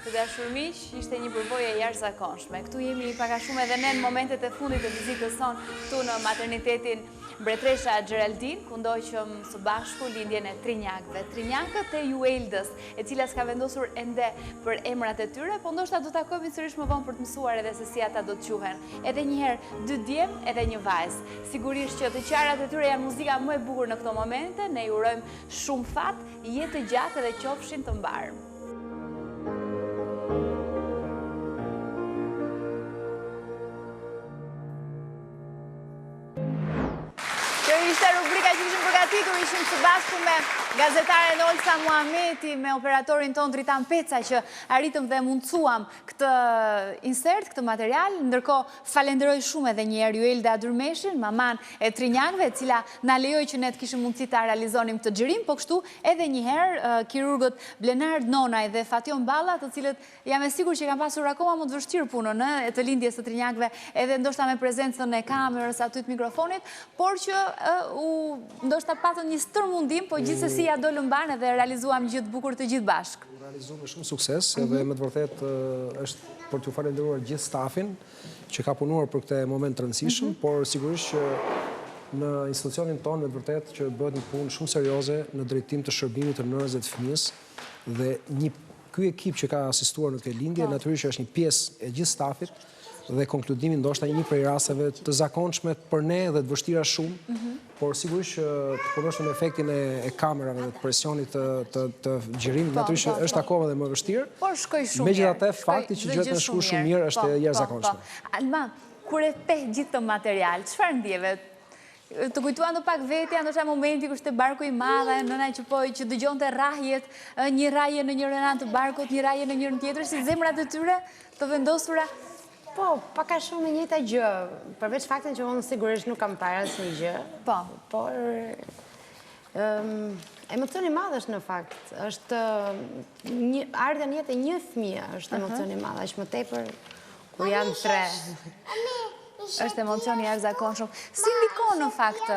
Të dashur miq, ishte një përvojë e jashtëzakonshme. Këtu jemi pak a shumë edhe ne në momentet e fundit të vizitës sonë këtu në maternitetin Mbretëresha Geraldine, ku ndoqëm së bashku lindjen e trinjakëve. Trinjakët e Jueldës, e cila s'ka vendosur ende për emrat e tyre, po ndoshta do takojmë sërish më vonë për të mësuar edhe se si ata do të quhen. Edhe një herë 2 djem, edhe një vajzë. Sigurisht që të qarat e tyre janë muzika më e bukur në këto momente, ne ju urojmë shumë fat, jetë të gjatë edhe qofshin të mbarë. Ishte rubrika që ishim përgatitur, ishim së bashku me gazetaren Olsa Muhameti, me operatorin ton Dritan Peca, që arritëm dhe mundësuam këtë insert, këtë material. Ndërkohë falenderoj shumë edhe njerë Juelda Durmeshin, maman e trinjakëve, e cila na lejoj që ne të kishim mundësi ta realizonim këtë xhirim, po kështu edhe njëherë kirurgët Blenard Nonaj dhe Fation Balla, të cilët jam e sigurt që kanë pasur akoma më të vështirë punën e të lindjes së trinjakëve, edhe ndoshta me prezencën e kamerës aty të mikrofonit, por që ndoshta patën një stërmundim, po gjithsesi ja dolën banë dhe realizuam gjithë bukur të gjithë bashkë. Realizuam me shumë sukses, edhe me të vërtet është për t'ju falenderuar gjithë stafin që ka punuar për këtë moment të rëndësishëm, por sigurisht që në institucionin tonë me të vërtet që bëhet një punë shumë serioze në drejtim të shërbimit të nënës dhe të fëmijës, dhe ky ekip që ka asistuar në këtë lindje natyrisht është një pjesë e gjithë stafit dhe konkludimi ndoshta një prej rasteve të zakonshme për ne dhe të vështira shumë, por sigurisht që të punosh në efektin e kamerave dhe të presionit të xhirimit natyrisht është akoma dhe më vështirë. Por shkoj shumë mirë. Megjithatë, fakti që gjërat kanë shkuar shumë mirë është e jashtëzakonshme. Alma, kur e peh gjithë këtë material, çfarë ndjeve? Të kujtuan do pak vetja, ndoshta momenti kur ishte barku i madh, nëna që që dëgjonte rrahjet, një rrahje në njërin anë të barkut, një rrahje në njërin tjetër, si zemrat e tyre të vendosura. Po, paka shumë në njëjta gjë, përveç faktin që unë sigurisht nuk kam parë asnjë gjë. Po, por emocioni i madh është në fakt. Është ardha në jetë e një fëmie është emocioni i madh, aq më tepër kur janë 3. Është emocioni i jashtëzakonshëm. Si ndikon në fakt,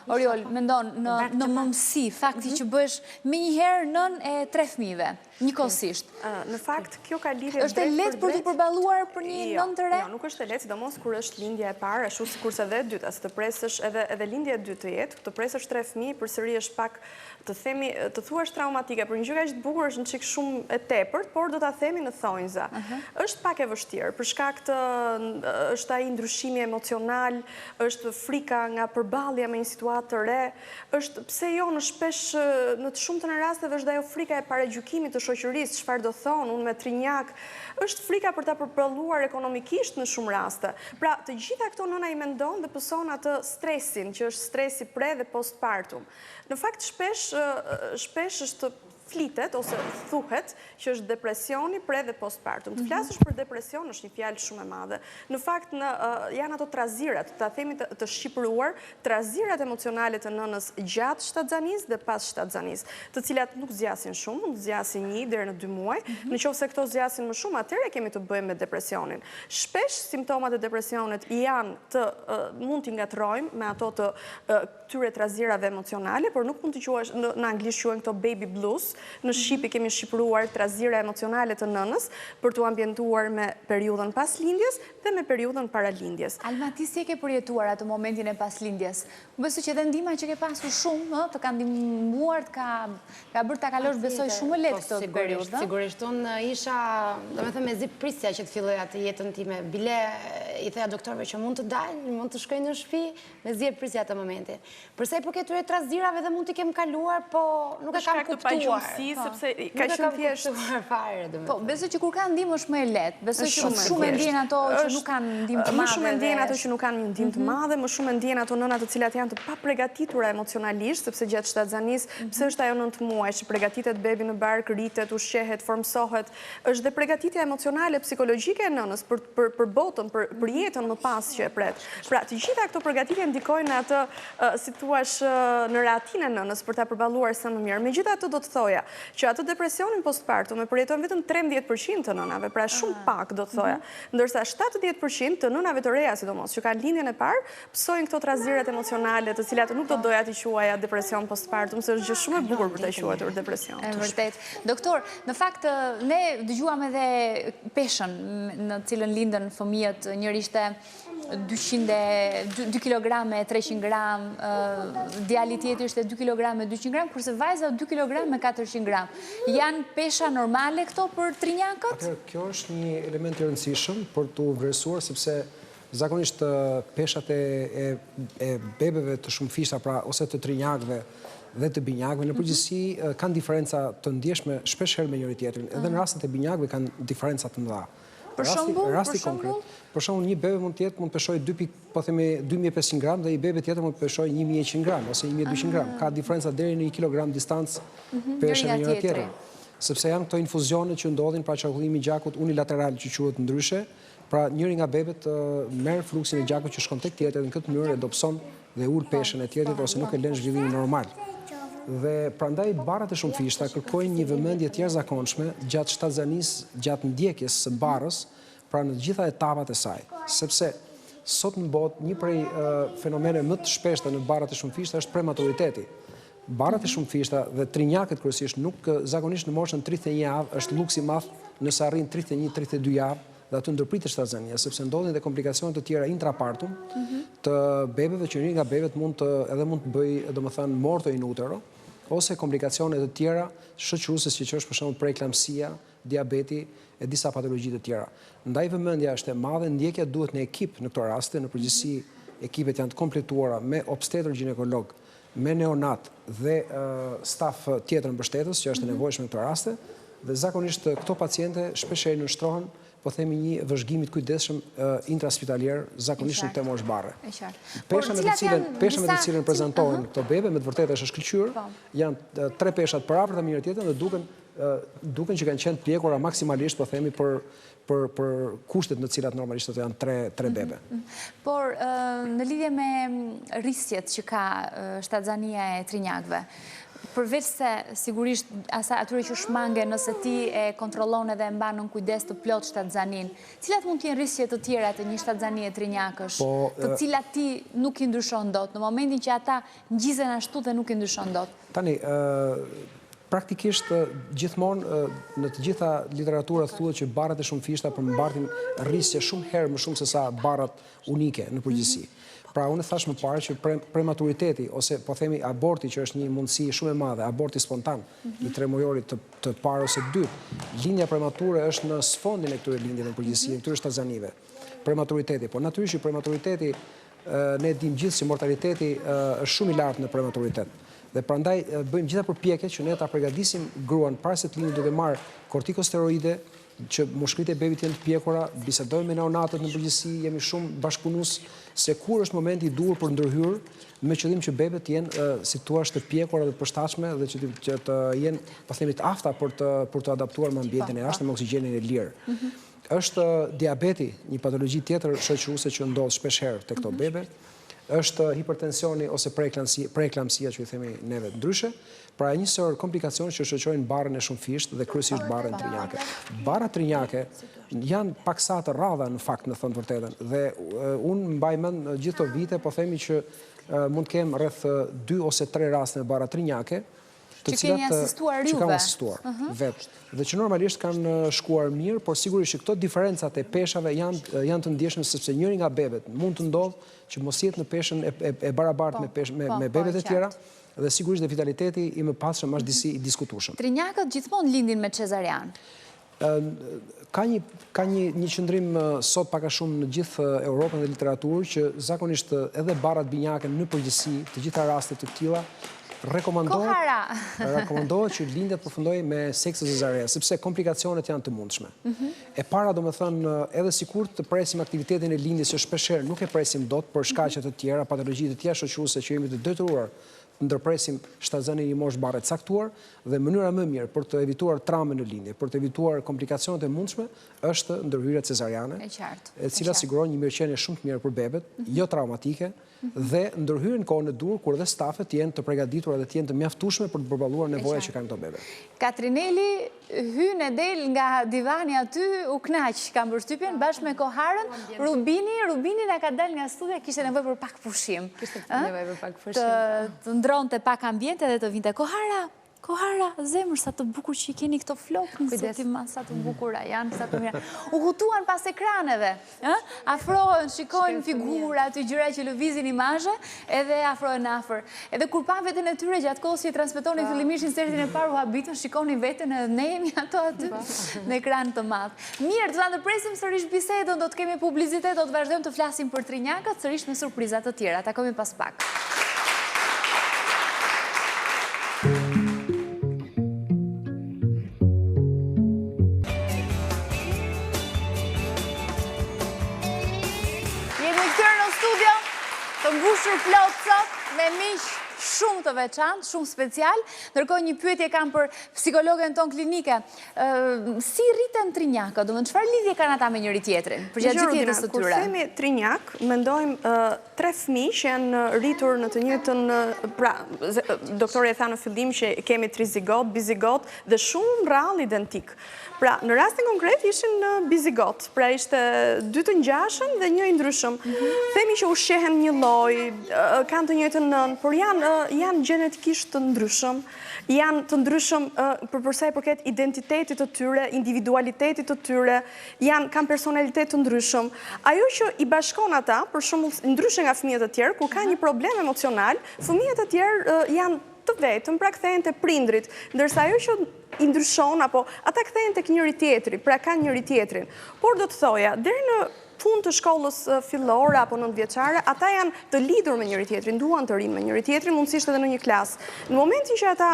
Oriol, mendon në mëmësi, fakti që bësh menjëherë nën e 3 fëmijëve, njëkohësisht? Në fakt, kjo ka lidhje është e lehtë për të përballuar për një nën të re? Jo, nuk është e lehtë, sidomos kur është lindja e parë, ashtu sikurse edhe e dyta, se të presësh edhe lindja e dytë të jetë, të presësh 3 fëmijë, përsëri është pak të thuash traumatike, për një gjë kaq të bukur është në çik shumë e tepërt, por do ta themi në thonjza. Është pak e vështirë, për shkak të është ai ndryshimi emocional, është frika nga përballja me një situatë të re, është pse jo në të shumtën e rasteve është ajo frika e paragjykimit të shoqërisë, çfarë do thonë unë me trinjak, është frika për ta përballuar ekonomikisht në shumë raste. Pra, të gjitha këto nëna i mendon dhe pëson atë stresin, që është stresi pre dhe postpartum. Në fakt, shpesh është flitet ose thuhet që është depresioni pre dhe postpartum. Të flasësh për depresion është një fjalë shumë e madhe. Në fakt janë ato trazirat, ta themi të shqipëruar, trazirat emocionale të nënës gjatë shtatzanisë dhe pas shtatzanisë, të cilat nuk zgjasin shumë, mund të zgjasin 1 deri në 2 muaj. Nëse këto zgjasin më shumë, atëherë kemi të bëjmë me depresionin. Shpesh simptomat e depresionit janë mund t'i ngatrojmë me ato të këtyre trazirave emocionale, por nuk mund të quash, në anglisht quhen këto baby blues, Në Shqipi kemi shqipëruar trazira emocionale të nënës për të ambientuar me periudhën pas lindjes dhe me periudhën para lindjes. Alma, ti si e ke përjetuar atë momentin e pas lindjes? Besoj që edhe ndihma që ke pasur shumë, të ka ndihmuar, ka bërë ta kalosh besoj shumë lehtë këtë periudhë. Sigurisht, unë isha, domethënë me zi prisja që të filloj atë jetën time. Bile i theja doktorëve që mund të dalë, mund të shkoj në shtëpi, me zi prisja atë momentin. Përsa i përket këtyre trazirave dhe mund t'i kem kaluar, po nuk e kam kuptuar. Sepse ka shumë thjeshtë fare. Po, besoj që kur ka ndihmë është më e lehtë. Besoj që shumë ndjen ato që nuk kanë ndihmë të madhe. Më shumë ndjen ato që nuk kanë një ndihmë të madhe, më shumë ndjen ato nëna të cilat janë të papregatitura emocionalisht, sepse gjatë shtatzanisë, pse është ajo 9 muaj që përgatitet bebi në bark, rritet, ushqehet, formsohet, është dhe përgatitja emocionale, psikologjike e nënës për botën, për jetën më pas që e pret. Pra, të gjitha këto përgatitje ndikojnë atë, si thuash, në rehatin e nënës për ta përballuar sa më mirë. Megjithatë do të thoja që atë depresionin postpartum e përjetojnë vetëm 13% të nënave, pra shumë pak do të thoja, ndërsa 70% të nënave të reja, sidomos, që kanë lindjen e parë, psojnë këto trazirat emocionale, të cilat nuk do doja t'i quaja depresion postpartum, se është gjë shumë e bukur për ta quajtur depresion. E vërtet. Doktor, në fakt ne dëgjuam edhe peshën në cilën lindën fëmijët, njëri ishte 2 kg, 300 gram, djali tjetër ishte 2 kg, 200 gram, kurse vajza 2 kg, 400 gram. Janë pesha normale këto për trinjakët? Kjo është një element i rëndësishëm për të vlerësuar, sepse zakonisht peshat e bebeve të shumë fishta, pra ose të trinjakëve dhe të binjakëve, në përgjithësi kanë diferenca të ndjeshme shpesh herë me njëri tjetrin. Edhe në rastet e binjakëve kanë diferenca të mëdha. Për shembull, për shembull, një bebe mund të peshojë 2500 gram dhe një bebe tjetër mund të peshojë 1100 gram ose 1200 gram. Ka diferenca deri në 1 kilogram distancë peshë me njëri tjetrin. Sepse janë këto infuzione që ndodhin pra qarkullimi i gjakut unilateral që quhet ndryshe, pra njëri nga bebet merr fluksin e gjakut që shkon tek tjetri dhe në këtë mënyrë e dobëson dhe ul peshën e tjetrit ose nuk e lën zhvillimin normal. Dhe prandaj barrat e shumë fishta kërkojnë një vëmendje të jashtëzakonshme gjatë shtatzanisë, gjatë ndjekjes së barrës, pra në të gjitha etapat e saj. Sepse sot në botë një prej fenomeneve më të shpeshta në barrat e shumë fishta është prematuriteti. Barrat e shumë fishta dhe trinjakët kryesisht nuk zakonisht në moshën 31 javë është luks i madh nëse arrin 31-32 javë dhe aty ndërpritet shtatzania, sepse ndodhin dhe komplikacione të tjera intrapartum të bebeve që njëri nga bebet mund të bëjë, domethënë, morto in utero, ose komplikacione të tjera shoqëruese që është për shembull preeklamsia, diabeti e disa patologji të tjera. Ndaj vëmendja është e madhe, ndjekja duhet në ekip në këto raste, në përgjithësi ekipet janë të kompletuara me obstetër ginekolog, me neonat dhe staf tjetër mbështetës që është e nevojshme në këto raste, dhe zakonisht këto paciente shpeshherë nënshtrohen, po themi një vëzhgimit kujdesshëm intraspitalier, zakonisht në të mosh barre. Pesha me të cilën prezantohen këto bebe, me të vërtetë është shkëlqyer, janë 3 peshat për afër të njëri tjetrën dhe duken që kanë qenë pjekura maksimalisht, po themi, për kushtet në cilat normalisht të janë 3 bebe. Por në lidhje me rrisjet që ka shtatzania e trinjakëve, përveç se sigurisht atyre që shmange nëse ti e kontrollon edhe mban në kujdes të plot shtatzanin, cilat mund t'jenë rrisje të tjera të një shtatzanie trinjakësh, të cilat ti nuk i ndryshon dot, në momentin që ata ngjizen ashtu dhe nuk i ndryshon dot? Tani, praktikisht gjithmonë në të gjitha literaturat thuhet që barrat e shumë fishta përmbartin rrisje shumë herë më shumë se sa barrat unike në përgjithësi. Pra, unë thash më parë që prematuriteti, ose po themi aborti, që është një mundësi shumë e madhe, aborti spontan, i 3 mujorit të parë ose të dytë, lindja premature është në sfondin e këtyre lindjeve në përgjithësi, e këtyre shtatzanive. Prematuriteti, po natyrisht prematuriteti, ne dim gjithë që mortaliteti është shumë i lartë në prematuritet. Dhe prandaj bëjmë gjitha përpjekjet që ne ta përgatisim gruan para se të lindë duke marrë kortikosteroide, që mushkërit e bebit janë të pjekura, bisedojmë me neonatët në përgjithësi, jemi shumë bashkëpunues se kur është momenti i duhur për ndërhyrje, me qëllim që bebet jenë si thua të pjekura dhe të përshtatshme dhe që të jenë, po themi, të afta për të adaptuar me ambientin e jashtëm me oksigjenin e lirë. Është diabeti, një patologji tjetër shoqëruese që ndodh shpesh herë tek këto bebe, është hipertensioni ose preeklamsia që i themi neve ndryshe, pra një sër komplikacione që shoqërojnë barrën e shumë fisht dhe kryesisht barrën trinjake. Barrat trinjake janë paksa të rralla në fakt, në thënë vërtetën, dhe unë mbaj mend gjithë këto vite, po themi që mund të kem rreth 2 ose 3 raste me barra trinjake, të cilat që kanë asistuar vetë. Dhe që normalisht kanë shkuar mirë, por sigurisht që këto diferencat e peshave janë të ndjeshme sepse njëri nga bebet mund të ndodhë që mos jetë në peshën e barabartë me bebet e tjera, dhe sigurisht dhe vitaliteti i mëpasshëm është disi i diskutueshëm. Trinjakët gjithmonë lindin me cezarian. Ka një qëndrim sot paka shumë në gjithë Europën dhe literaturë që zakonisht edhe barat binjake në përgjithësi të gjitha rastet të këtilla rekomandohet që lindjet përfundojë me seks cezareja, sepse komplikacionet janë të mundshme. E para, domethënë, edhe sikur të presim aktivitetin e lindjes që shpeshherë nuk e presim dot për shkaqe të tjera, patologji të tjera shoqëruese që jemi të detyruar të ndërpresim shtatzënin i moshë bare caktuar, dhe mënyra më mirë për të evituar traumën në lindje, për të evituar komplikacionet e mundshme, është ndërhyrja cezariane, e cila siguron një mirëqenie shumë të mirë për bebet, jo traumatike, dhe ndërhyrën kohën e dur, kur dhe stafet jenë të përgatitura dhe të jenë të mjaftueshme për të përballuar nevojat që kanë këto bebet. Katrineli hyn e del nga divani aty, u knaq, kam përshtypjen, bashkë me Koharën. Rubini na ka dalë nga studia, kishte nevojë për pak pushim. Të ndronte pak ambiente dhe të vinte Kohara, zemër, sa të bukur që i keni këto flokë në zotima, sa të bukura janë, sa të mira. U hutuan pas ekraneve, afrohen, shikojnë figura, të gjëra që lëvizin imazhe, edhe afrohen afër. Edhe kur pa veten e tyre gjatë kohës që i transmetonin fillimisht insertin e parë u habitën, shikonin veten edhe ne jemi ato aty në ekran të madh. Mirë, do ta ndërpresim sërish bisedën, do të kemi publicitet, do të vazhdojmë të flasim për trinjakët, sërish me surpriza të tjera. Takojmë pas pak. Të mbushur plot sot me miq shumë të veçantë, shumë special. Ndërkohë një pyetje kam për psikologen ton klinike. Si rriten trinjakët? Domethënë çfarë lidhje kanë ata me njëri tjetrin? Përgjagjë gjithë jetës së tyre. Kur themi trinjak, mendojmë 3 fëmijë që janë rritur në të njëjtën, pra doktori e tha në fillim që kemi trizigot, bizigot dhe shumë rrallë identik. Pra, në rastin konkret ishin bizigot, pra ishte 2 të ngjashëm dhe 1 i ndryshëm. Themi që ushqehen një lloj, kanë të njëjtën nën, por janë gjenetikisht të ndryshëm, janë të ndryshëm përsa i përket identitetit të tyre, individualitetit të tyre, kanë personalitet të ndryshëm. Ajo që i bashkon ata, për shembull, ndryshe nga fëmijët e tjerë, kur ka një problem emocional, fëmijët e tjerë janë të vetëm, pra kthehen te prindrit, ndërsa ajo që i ndryshon, apo ata kthehen tek njëri tjetri, pra kanë njëri tjetrin. Por do të thoja, deri në fund të shkollës fillore apo nëntëvjeçare, ata janë të lidhur me njëri tjetrin, duan të rinë me njëri tjetrin, mundësisht edhe në një klasë. Në momentin që ata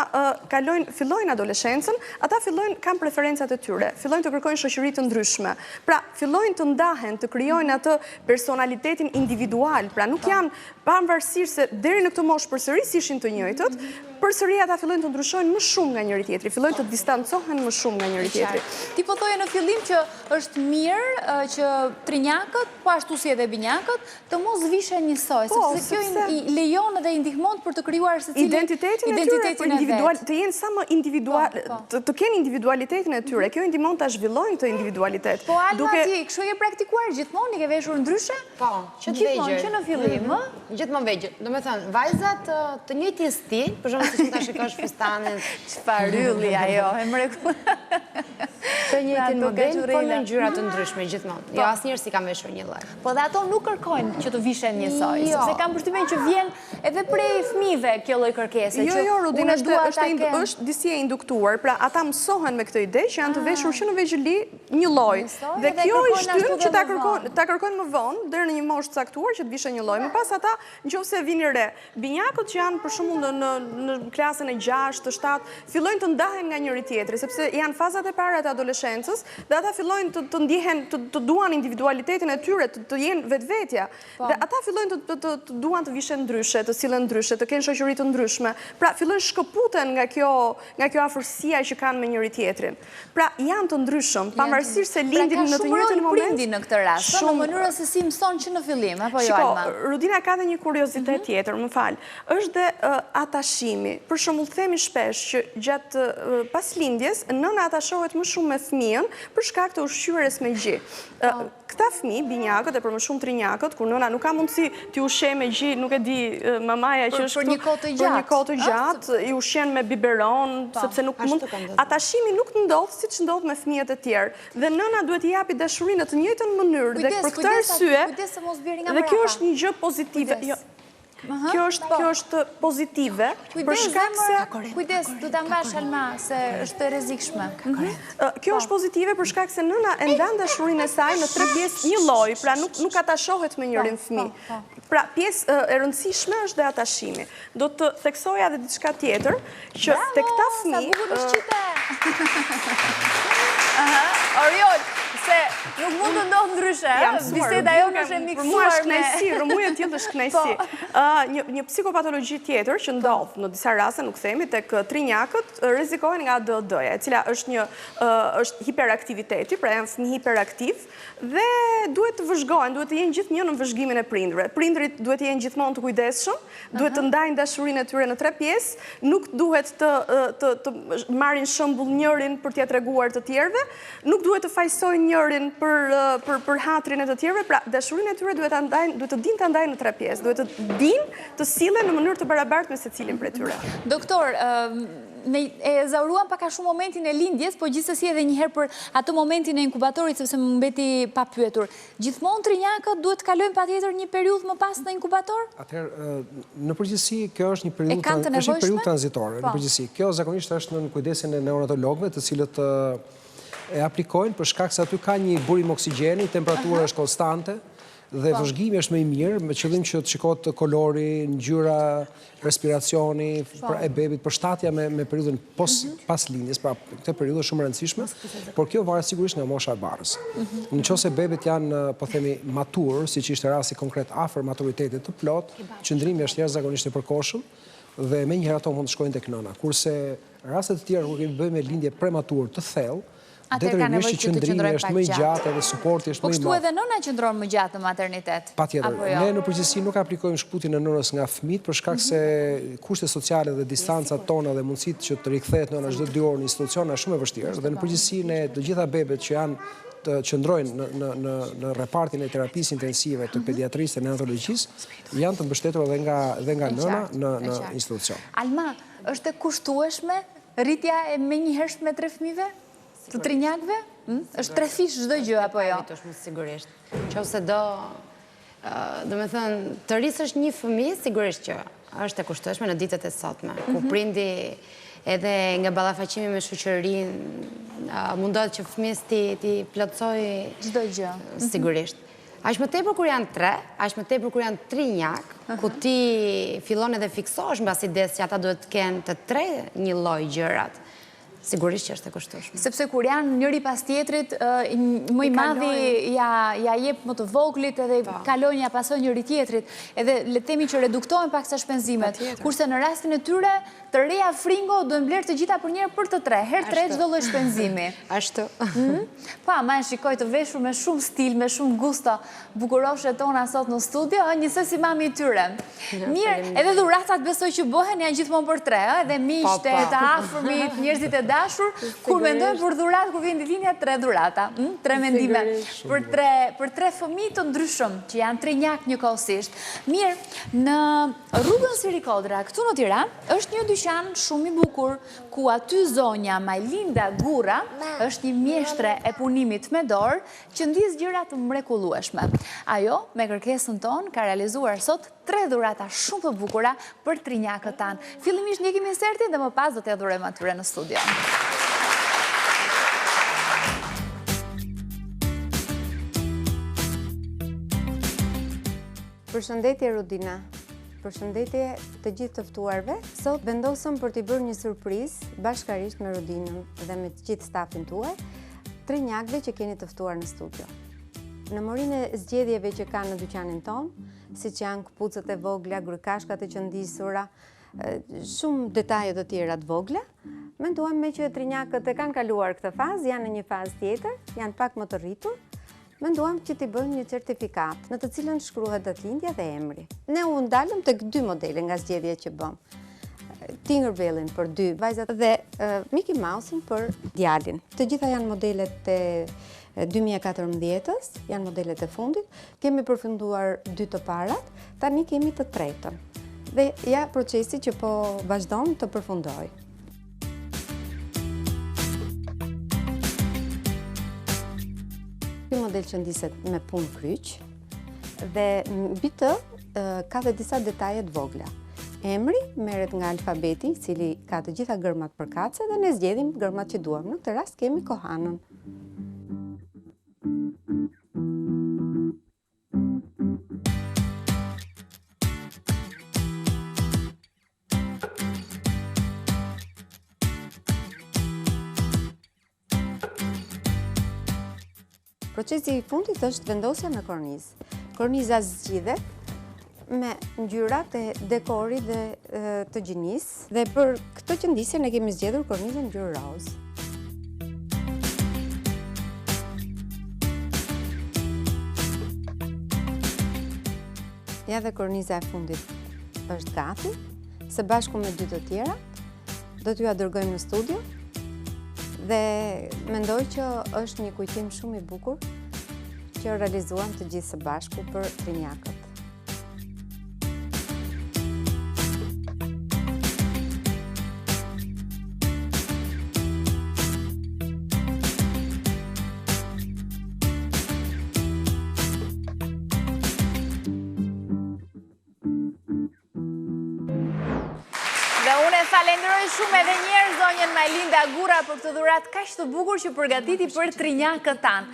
fillojnë adoleshencën, ata kanë preferencat e tyre, fillojnë të kërkojnë shoqëri të ndryshme. Pra, fillojnë të ndahen, të krijojnë atë personalitetin individual. Pra, nuk janë pavarësisht se deri në këtë moshë përsëris ishin të njëjtët, përsëri ata fillojnë të ndryshojnë më shumë nga njëri tjetri, fillojnë të distancohen më shumë nga njëri tjetri. Ti po thoje në fillim që është mirë që trinjakët, po ashtu si edhe binjakët, të mos vishen njësoj, sepse kjo i lejon dhe i ndihmon për të krijuar secili identitetin e tyre, të jenë sa më individual, të kenë individualitetin e tyre. Kjo i ndihmon ta zhvillojnë këtë individualitet. Po Alma ti, kështu e praktikuar gjithmonë, i ke veshur ndryshe? Po, që të vegjël. Që në fillim, ë? Gjithmonë vegjël. Domethënë, vajzat të njëjtin stil, për shembull siç ta shikosh fustanin, çfarë ylli ajo, e mrekulл. Të njëjtin model, po në ngjyra të ndryshme gjithmonë. Jo, asnjëherë si kam veshur një lloj. Po dhe ato nuk kërkojnë që të vishen njësoj, sepse kam përshtypjen që vjen edhe prej fëmijëve kjo lloj kërkese. Jo, Rudina, është disi e induktuar, pra ata mësohen me këtë ide që janë të veshur që në vegjëli një lloj. Dhe kjo i shtyn që ta kërkojnë më vonë deri në një moshë të caktuar që të vishen një lloj. Më pas ata, nëse vini re, binjakët që janë për shembull në klasën e 6, 7, fillojnë të ndahen nga njëri tjetri, sepse janë fazat e para të adoleshencës dhe ata fillojnë të ndihen, të duan individualitetin e tyre, të jenë vetvetja. Dhe ata fillojnë të duan të vishen ndryshe, të sillen ndryshe, të kenë shoqëri të ndryshme. Pra fillojnë shkëputen nga kjo afërsia që kanë me njëri tjetrin. Pra janë të ndryshëm, pavarësisht se lindin në të njëjtin moment. Prindi në këtë rast, në mënyrën se si mëson që në fillim, apo jo Alma? Rudina ka dhe një kuriozitet tjetër, më fal. Është dhe atashimi, atashimi. Për shembull, themi shpesh që gjatë paslindjes, nëna atashohet më shumë me fëmijën për shkak të ushqyerjes me gjë. Këta fëmijë, binjakët e për më shumë trinjakët, kur nëna nuk ka mundësi t'i ushqej me gjë, nuk e di mamaja që është për një kohë të gjatë, i ushqen me biberon, sepse nuk mund. Atashimi nuk ndodh siç ndodh me fëmijët e tjerë. Dhe nëna duhet i japi dashurinë në të njëjtën mënyrë dhe për këtë arsye. Dhe kjo është një gjë pozitive. Kjo është pozitive për shkak se... Kujdes, du ta mbash Alma, se është e rrezikshme. Kjo është pozitive për shkak se nëna e ndan dashurinë e saj në 3 pjesë një lloj, pra nuk atashohet me njërin fëmijë. Pra pjesë e rëndësishme është dhe atashimi. Do të theksoja edhe diçka tjetër, që tek këta fëmijë... Oriol, se nuk mund të ndodhë ndryshe, biseda jo është e miksuar me... Rëmuja tjetë është knajsi. Një psikopatologji tjetër që ndodhë në disa raste, nuk themi, tek trinjakët, rrezikohen nga ADHD-ja, e cila është hiperaktiviteti, pra janë fëmijë hiperaktiv, dhe duhet të vëzhgohen, duhet të jenë gjithmonë në vëzhgimin e prindërve. Prindrit duhet të jenë gjithmonë të kujdesshëm, duhet të ndajnë dashurinë e tyre në 3 pjesë, nuk duhet të marrin shembull njërin për t'ia treguar të tjerëve, nuk duhet të fajsojnë njërin për hatrin e të tjerëve, pra dashurinë e tyre duhet të dinë ta ndajnë në 3 pjesë, duhet të dinë të sillen në mënyrë të barabartë me secilin prej tyre. Doktor, e zauruan pak a shumë momentin e lindjes, po gjithsesi edhe njëherë për atë momentin e inkubatorit, sepse më mbeti pa pyetur. Gjithmonë trinjakët duhet të kalojnë patjetër një periudhë më pas në inkubator? Atëherë, në përgjithësi, kjo është një periudhë tranzitore. Në përgjithësi, kjo zakonisht është në kujdesin e neonatologëve, të cilët e aplikojnë për shkak se aty ka një burim oksigjeni, temperatura është konstante dhe vëzhgimi është më i mirë, me qëllim që të shikohet kolori, ngjyra, respiracioni e bebit, përshtatja me periudhën pas lindjes, pra këtë periudhë është shumë e rëndësishme, por kjo varet sigurisht nga mosha e barrës. Nëse bebit janë, po themi, matur, siç ishte rasti konkret afër maturitetit të plot, qëndrimi është jashtëzakonisht i përkohshëm dhe menjëherë ato mund të shkojnë tek nëna. Kurse rastet të tjera kur kemi bëjmë me lindje prematur të thellë, detyrimisht që qëndrimi është më i gjatë edhe suporti është më i madh. Po kështu edhe nëna qëndron më gjatë në maternitet? Patjetër. Ne në përgjithësi nuk aplikojmë shkputjen e nënës nga fëmijët për shkak se kushtet sociale dhe distancat tona dhe mundësitë që të rikthehet nëna çdo 2 orë në institucion është shumë e vështirë dhe në përgjithësi ne të gjitha bebet që janë të qëndrojnë në repartin e terapisë intensive të pediatrisë dhe neonatologjisë janë të mbështetur edhe nga nëna në institucion. Alma, është e kushtueshme rritja e menjëhershme 3 fëmijëve? Të trinjakëve? është 3 fish çdo gjë apo jo? Sigurisht. Nëse do me thënë, të rrisësh një fëmijë, sigurisht që është e kushtueshme në ditët e sotme, ku prindi edhe nga ballafaqimi me shoqërinë mundohet që fëmijës ti plotësoj çdo gjë. Sigurisht. Aq më tepër kur janë 3, aq më tepër kur janë trinjak, ku ti fillon edhe fiksohesh mbas idesë që ata duhet të kenë të 3 një lloj gjërat. Sigurisht që është e kushtueshme. Sepse kur janë njëri pas tjetrit, më i madhi ja jep më të voglit edhe kalojnë ja pasojnë njëri tjetrit, edhe le të themi që reduktohen pak sa shpenzimet. Kurse në rastin e tyre, të reja fringo duhen blerë të gjitha për njërë për të 3, herë 3 çdo lloj shpenzimi. Ashtu. Pa, ma e shikoj të veshur me shumë stil, me shumë gusto, bukuroshet tona sot në studio, njësoj si mami i tyre. Mirë, edhe dhuratat besoj që bëhen janë gjithmonë për 3, edhe miqtë, të afërmit, njerëzit e dashur, kur mendojmë për dhurat, kur vjen ditëlindja 3 dhurata, 3 mendime për 3 fëmijë të ndryshëm që janë trinjak njëkohësisht. Mirë, në rrugën Sirikodra, këtu në Tiranë, është një dyqan shumë i bukur, ku aty zonja Majlinda Gurra është një mjeshtre e punimit me dorë që ndis gjëra të mrekullueshme. Ajo, me kërkesën tonë, ka realizuar sot 3 dhurata shumë të bukura për trinjakët tanë. Fillimisht ndjekim insertin dhe më pas do t'ia dhurojmë atyre në studio. Përshëndetje Rudina. Përshëndetje të gjithë të ftuarve. Sot vendosëm për t'i bërë një surprizë bashkarisht me Rudinën dhe me të gjithë stafin tuaj, trinjakëve që keni të ftuar në studio. Në morinë e zgjedhjeve që kanë në dyqanin tonë, siç janë këpucët e vogla, grykashkat e qëndisura, shumë detaje të tjera të vogla, menduam me që trinjakët e kanë kaluar këtë fazë, janë në një fazë tjetër, janë pak më të rritur, menduam që t'i bëjmë një certifikat në të cilën shkruhet datëlindja dhe emri. Ne u ndalëm tek 2 modele nga zgjedhjet që bëm. Tinkerbellin për 2 vajzat dhe Mickey Mouse-in për djalin. Të gjitha janë modelet e 2014-ës, janë modelet e fundit. Kemi përfunduar 2 të parat, tani kemi të tretën. Dhe ja procesi që po vazhdon të përfundoj. Ky model që ndiset me punë kryq dhe mbi të ka dhe disa detaje të vogla. Emri merret nga alfabeti, i cili ka të gjitha gërmat për kace dhe ne zgjedhim gërmat që duam. Në këtë rast kemi Kohanën. Procesi i fundit është vendosja në kornizë. Korniza zgjidhet me ngjyrat e dekorit dhe të gjinisë dhe për këtë qëndisje ne kemi zgjedhur kornizën ngjyrë roz. Ja dhe korniza e fundit është gati, së bashku me 2 të tjera, do t'ju dërgojmë në studio dhe mendoj që është një kujtim shumë i bukur që realizuam të gjithë së bashku për trinjakët. Falenderoj shumë edhe njerë zonjën Majlinda Gura për këtë dhurat kaq të bukur që përgatiti për trinjakët tanë.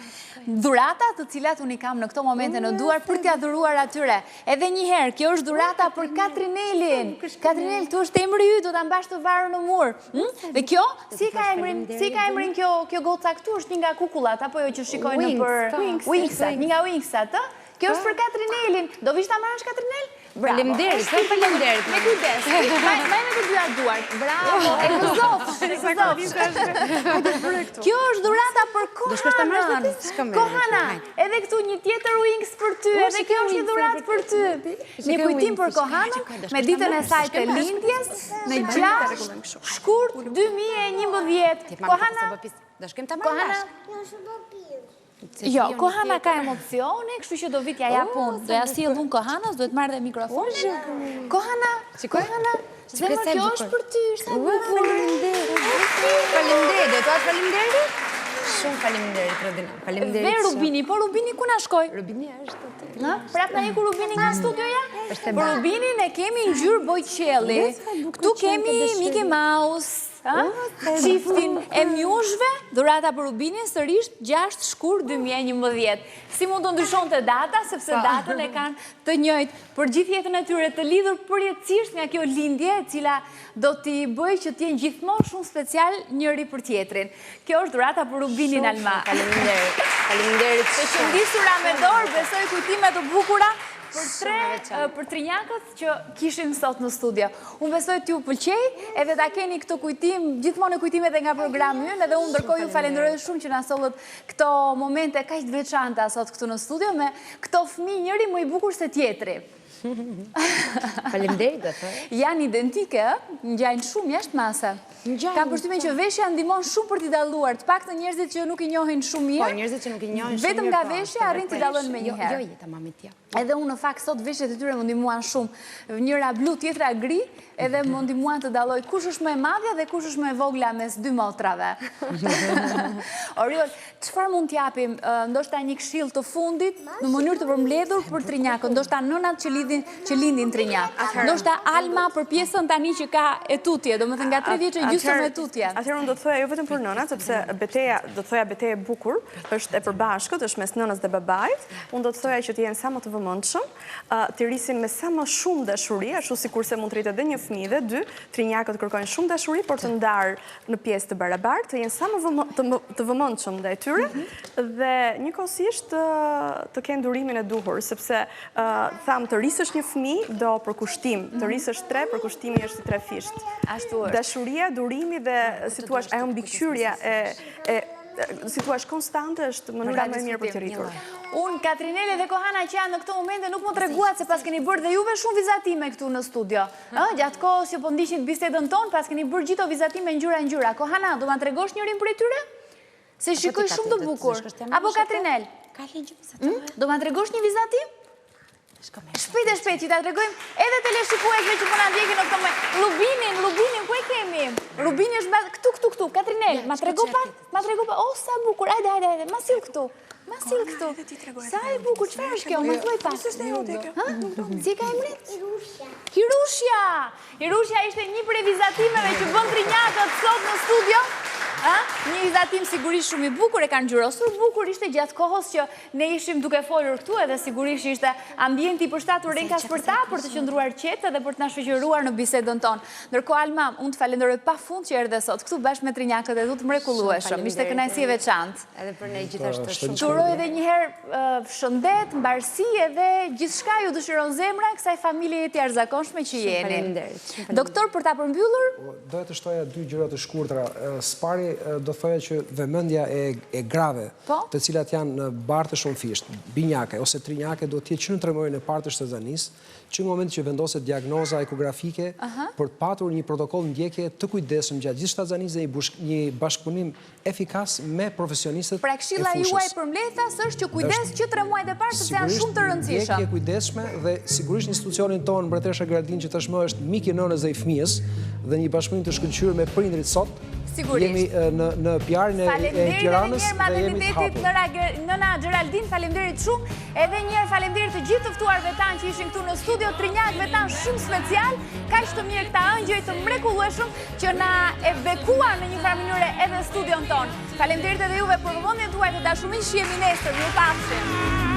Dhurata të cilat unë i kam në këto momente në duar për t'ja dhuruar atyre. Edhe njëherë, kjo është dhurata për Katrinelin. Katrinel, tu është emri yt, do ta mbash të varur në mur. Dhe kjo, si ka emrin kjo goca këtu, është një nga kukullat apo jo që shikojnë për Wingsat, një nga Wingsat, ë? Kjo është për Katrinelin. Do vish ta marrësh Katrinel? Faleminderit, faleminderit. Me kujdes. Mbaj me të dyja duart. Bravo. E gëzof. Kjo është dhurata për Kohanën. Kohana, edhe këtu një tjetër Wings për ty, edhe kjo është një dhuratë për ty. Një kujtim për Kohanën me ditën e saj të lindjes në 6 shkurt 2011. Kohana, do shkem ta marrësh. Jo, Kohana ka emocione, kështu që do vitja ja punë. Do ja sjell unë Kohanës, duhet marrë dhe mikrofon. Kohana, zemër kjo është për ty, sa bukur. Faleminderit, do të thuash faleminderit? Shumë faleminderit, Rodina. Faleminderit. Dhe Rubini, po Rubini ku na shkoj? Rubini është aty. Na, prap na iku Rubini nga studioja? Për Rubinin e kemi ngjyrë bojqelli. Këtu kemi Mickey Mouse. Qiftin e mjushve, dhurata për Rubinin sërish 6 shkurt 2011. Si mund të ndryshon të data, sepse datën e kanë të njëjtë për gjithë jetën e tyre të lidhur përjetësisht nga kjo lindje, e cila do t'i bëj që t'jenë gjithmonë shumë special njëri për tjetrin. Kjo është dhurata për Rubinin Alma. Faleminderit. Faleminderit. Të qëndisura me dorë, besoj kujtime të bukura për trinjakët që kishim sot në studio. Unë besoj t'ju pëlqej, edhe ta keni këto kujtim, gjithmonë e kujtimet e nga programi ynë, edhe unë ndërkohë ju falenderoj shumë që na sollët këto momente kaq të veçanta sot këtu në studio me këto fëmijë njëri më i bukur se tjetri. Faleminderit do thoj. Janë identike, ngjajnë shumë jashtë mase. Kam përshtypjen që veshja ndihmon shumë për t'i dalluar, të paktën njerëzit që nuk i njohin shumë mirë. Po, njerëzit që nuk i njohin shumë mirë. Vetëm nga veshja arrin t'i dallojnë më një herë. Jo, tamamit jo. Edhe unë në fakt sot veshjet e tyre më ndihmuan shumë. Njëra blu, tjetra gri, edhe më ndihmuan të dalloj kush është më e madhja dhe kush është më e vogla mes 2 motrave. Oriol, çfarë mund t'japim? Ndoshta një këshill të fundit në mënyrë të përmbledhur për trinjakët, ndoshta nënat që lindin trinjak. Ndoshta Alma për pjesën tani që ka etutje, domethënë nga 3 vjeç e gjysmë etutje. Atëherë unë do të thoja jo vetëm për nënat, sepse beteja, do të thoja betejë e bukur, është e përbashkët, është mes nënës dhe babait. Unë do të thoja që të jenë sa më të vëmendshëm, të rrisin me sa më shumë dashuri, ashtu sikurse mund të rritet edhe një fëmijë dhe 2, trinjakët kërkojnë shumë dashuri, por të ndarë në pjesë të barabartë, të jenë sa më të vëmendshëm ndaj tyre dhe njëkohësisht të kenë durimin e duhur, sepse tham të rrisësh një fëmijë do për kushtim, të rrisësh 3 për kushtimi është i 3 fisht. Ashtu është. Dashuria, durimi dhe si thua ajo mbikëqyrja si thua, konstante është mënyra më e mirë për të rritur. Unë, Katrinele dhe Kohana që janë në këto momente nuk më treguat se pas keni bërë dhe juve shumë vizatime këtu në studio. Gjatë kohës që po ndishin bisedën tonë, pas keni bërë gjitho vizatime ngjyra. Kohana, do ma tregosh njërin për e tyre? Se shikoj shumë të bukur. Apo Katrinel? Do ma tregosh një vizatim? Shpejt që ta tregojmë edhe teleshikuesve që po na ndjekin në këto moment. Lubinin, ku e kemi? Rubini është këtu. Katrinel, ma trego pak. O, sa bukur. Hajde, ma sil këtu. Sa e bukur, çfarë është kjo? Ma thuaj pak. Si ka emrin? Hirushja ishte një prej vizatimeve që bën Trinjakët sot në studio. Një vizatim sigurisht shumë i bukur, e kanë ngjyrosur bukur, ishte gjatë kohës që ne ishim duke folur këtu edhe sigurisht ishte ambienti i përshtatur Renkas për ta, për të qëndruar qetë dhe për të na shoqëruar në bisedën tonë. Ndërkohë Alma, unë të falenderoj pafund që erdhe sot këtu bashkë me Trinjakët, edhe të mrekullueshëm. Ishte kënaqësi e veçantë. Edhe për ne gjithashtu shumë. Uroj edhe një herë shëndet, mbarësi edhe gjithçka ju dëshiron zemra kësaj familjeje të jashtëzakonshme që jeni. Doktor, për ta përmbyllur, doja të shtoja dy gjëra të shkurtra. Spari do thoya që vëmendja e grave, të cilat janë në barë të shumë fisht, binjake ose trinjake, do t'jetë që në tremojën e partë të shtëzanisë, që në moment që vendoset diagnoza ekografike për të patur një protokoll ndjekje të kujdesshëm gjatë gjithë shtëzanisë dhe një bashkëpunim efikas me profesionistët e fushës. Pra këshilla juaj për mbledhas është që kujdes që 3 muajt e parë sepse janë shumë të rëndësishëm. Ndjekje kujdesshme dhe sigurisht institucionin tonë Mbretëresha Gradin që tashmë është mik i nënës dhe i fëmijës dhe një bashkëpunim të shkëlqyer me prindrit sot. Jemi në PR-in e Tiranës dhe jemi të hapur. Nëna Geraldin, faleminderit shumë. Edhe një herë faleminderit të gjithë të ftuarve tanë që ishin këtu në studio, Trinjakëve tanë shumë special, kaq të mirë këta ëngjëj të mrekullueshëm që na e bekuan në një farë mënyrë edhe studion tonë. Faleminderit edhe juve për vëmendjen tuaj të dashurisë që jemi nesër. Ju pafshim.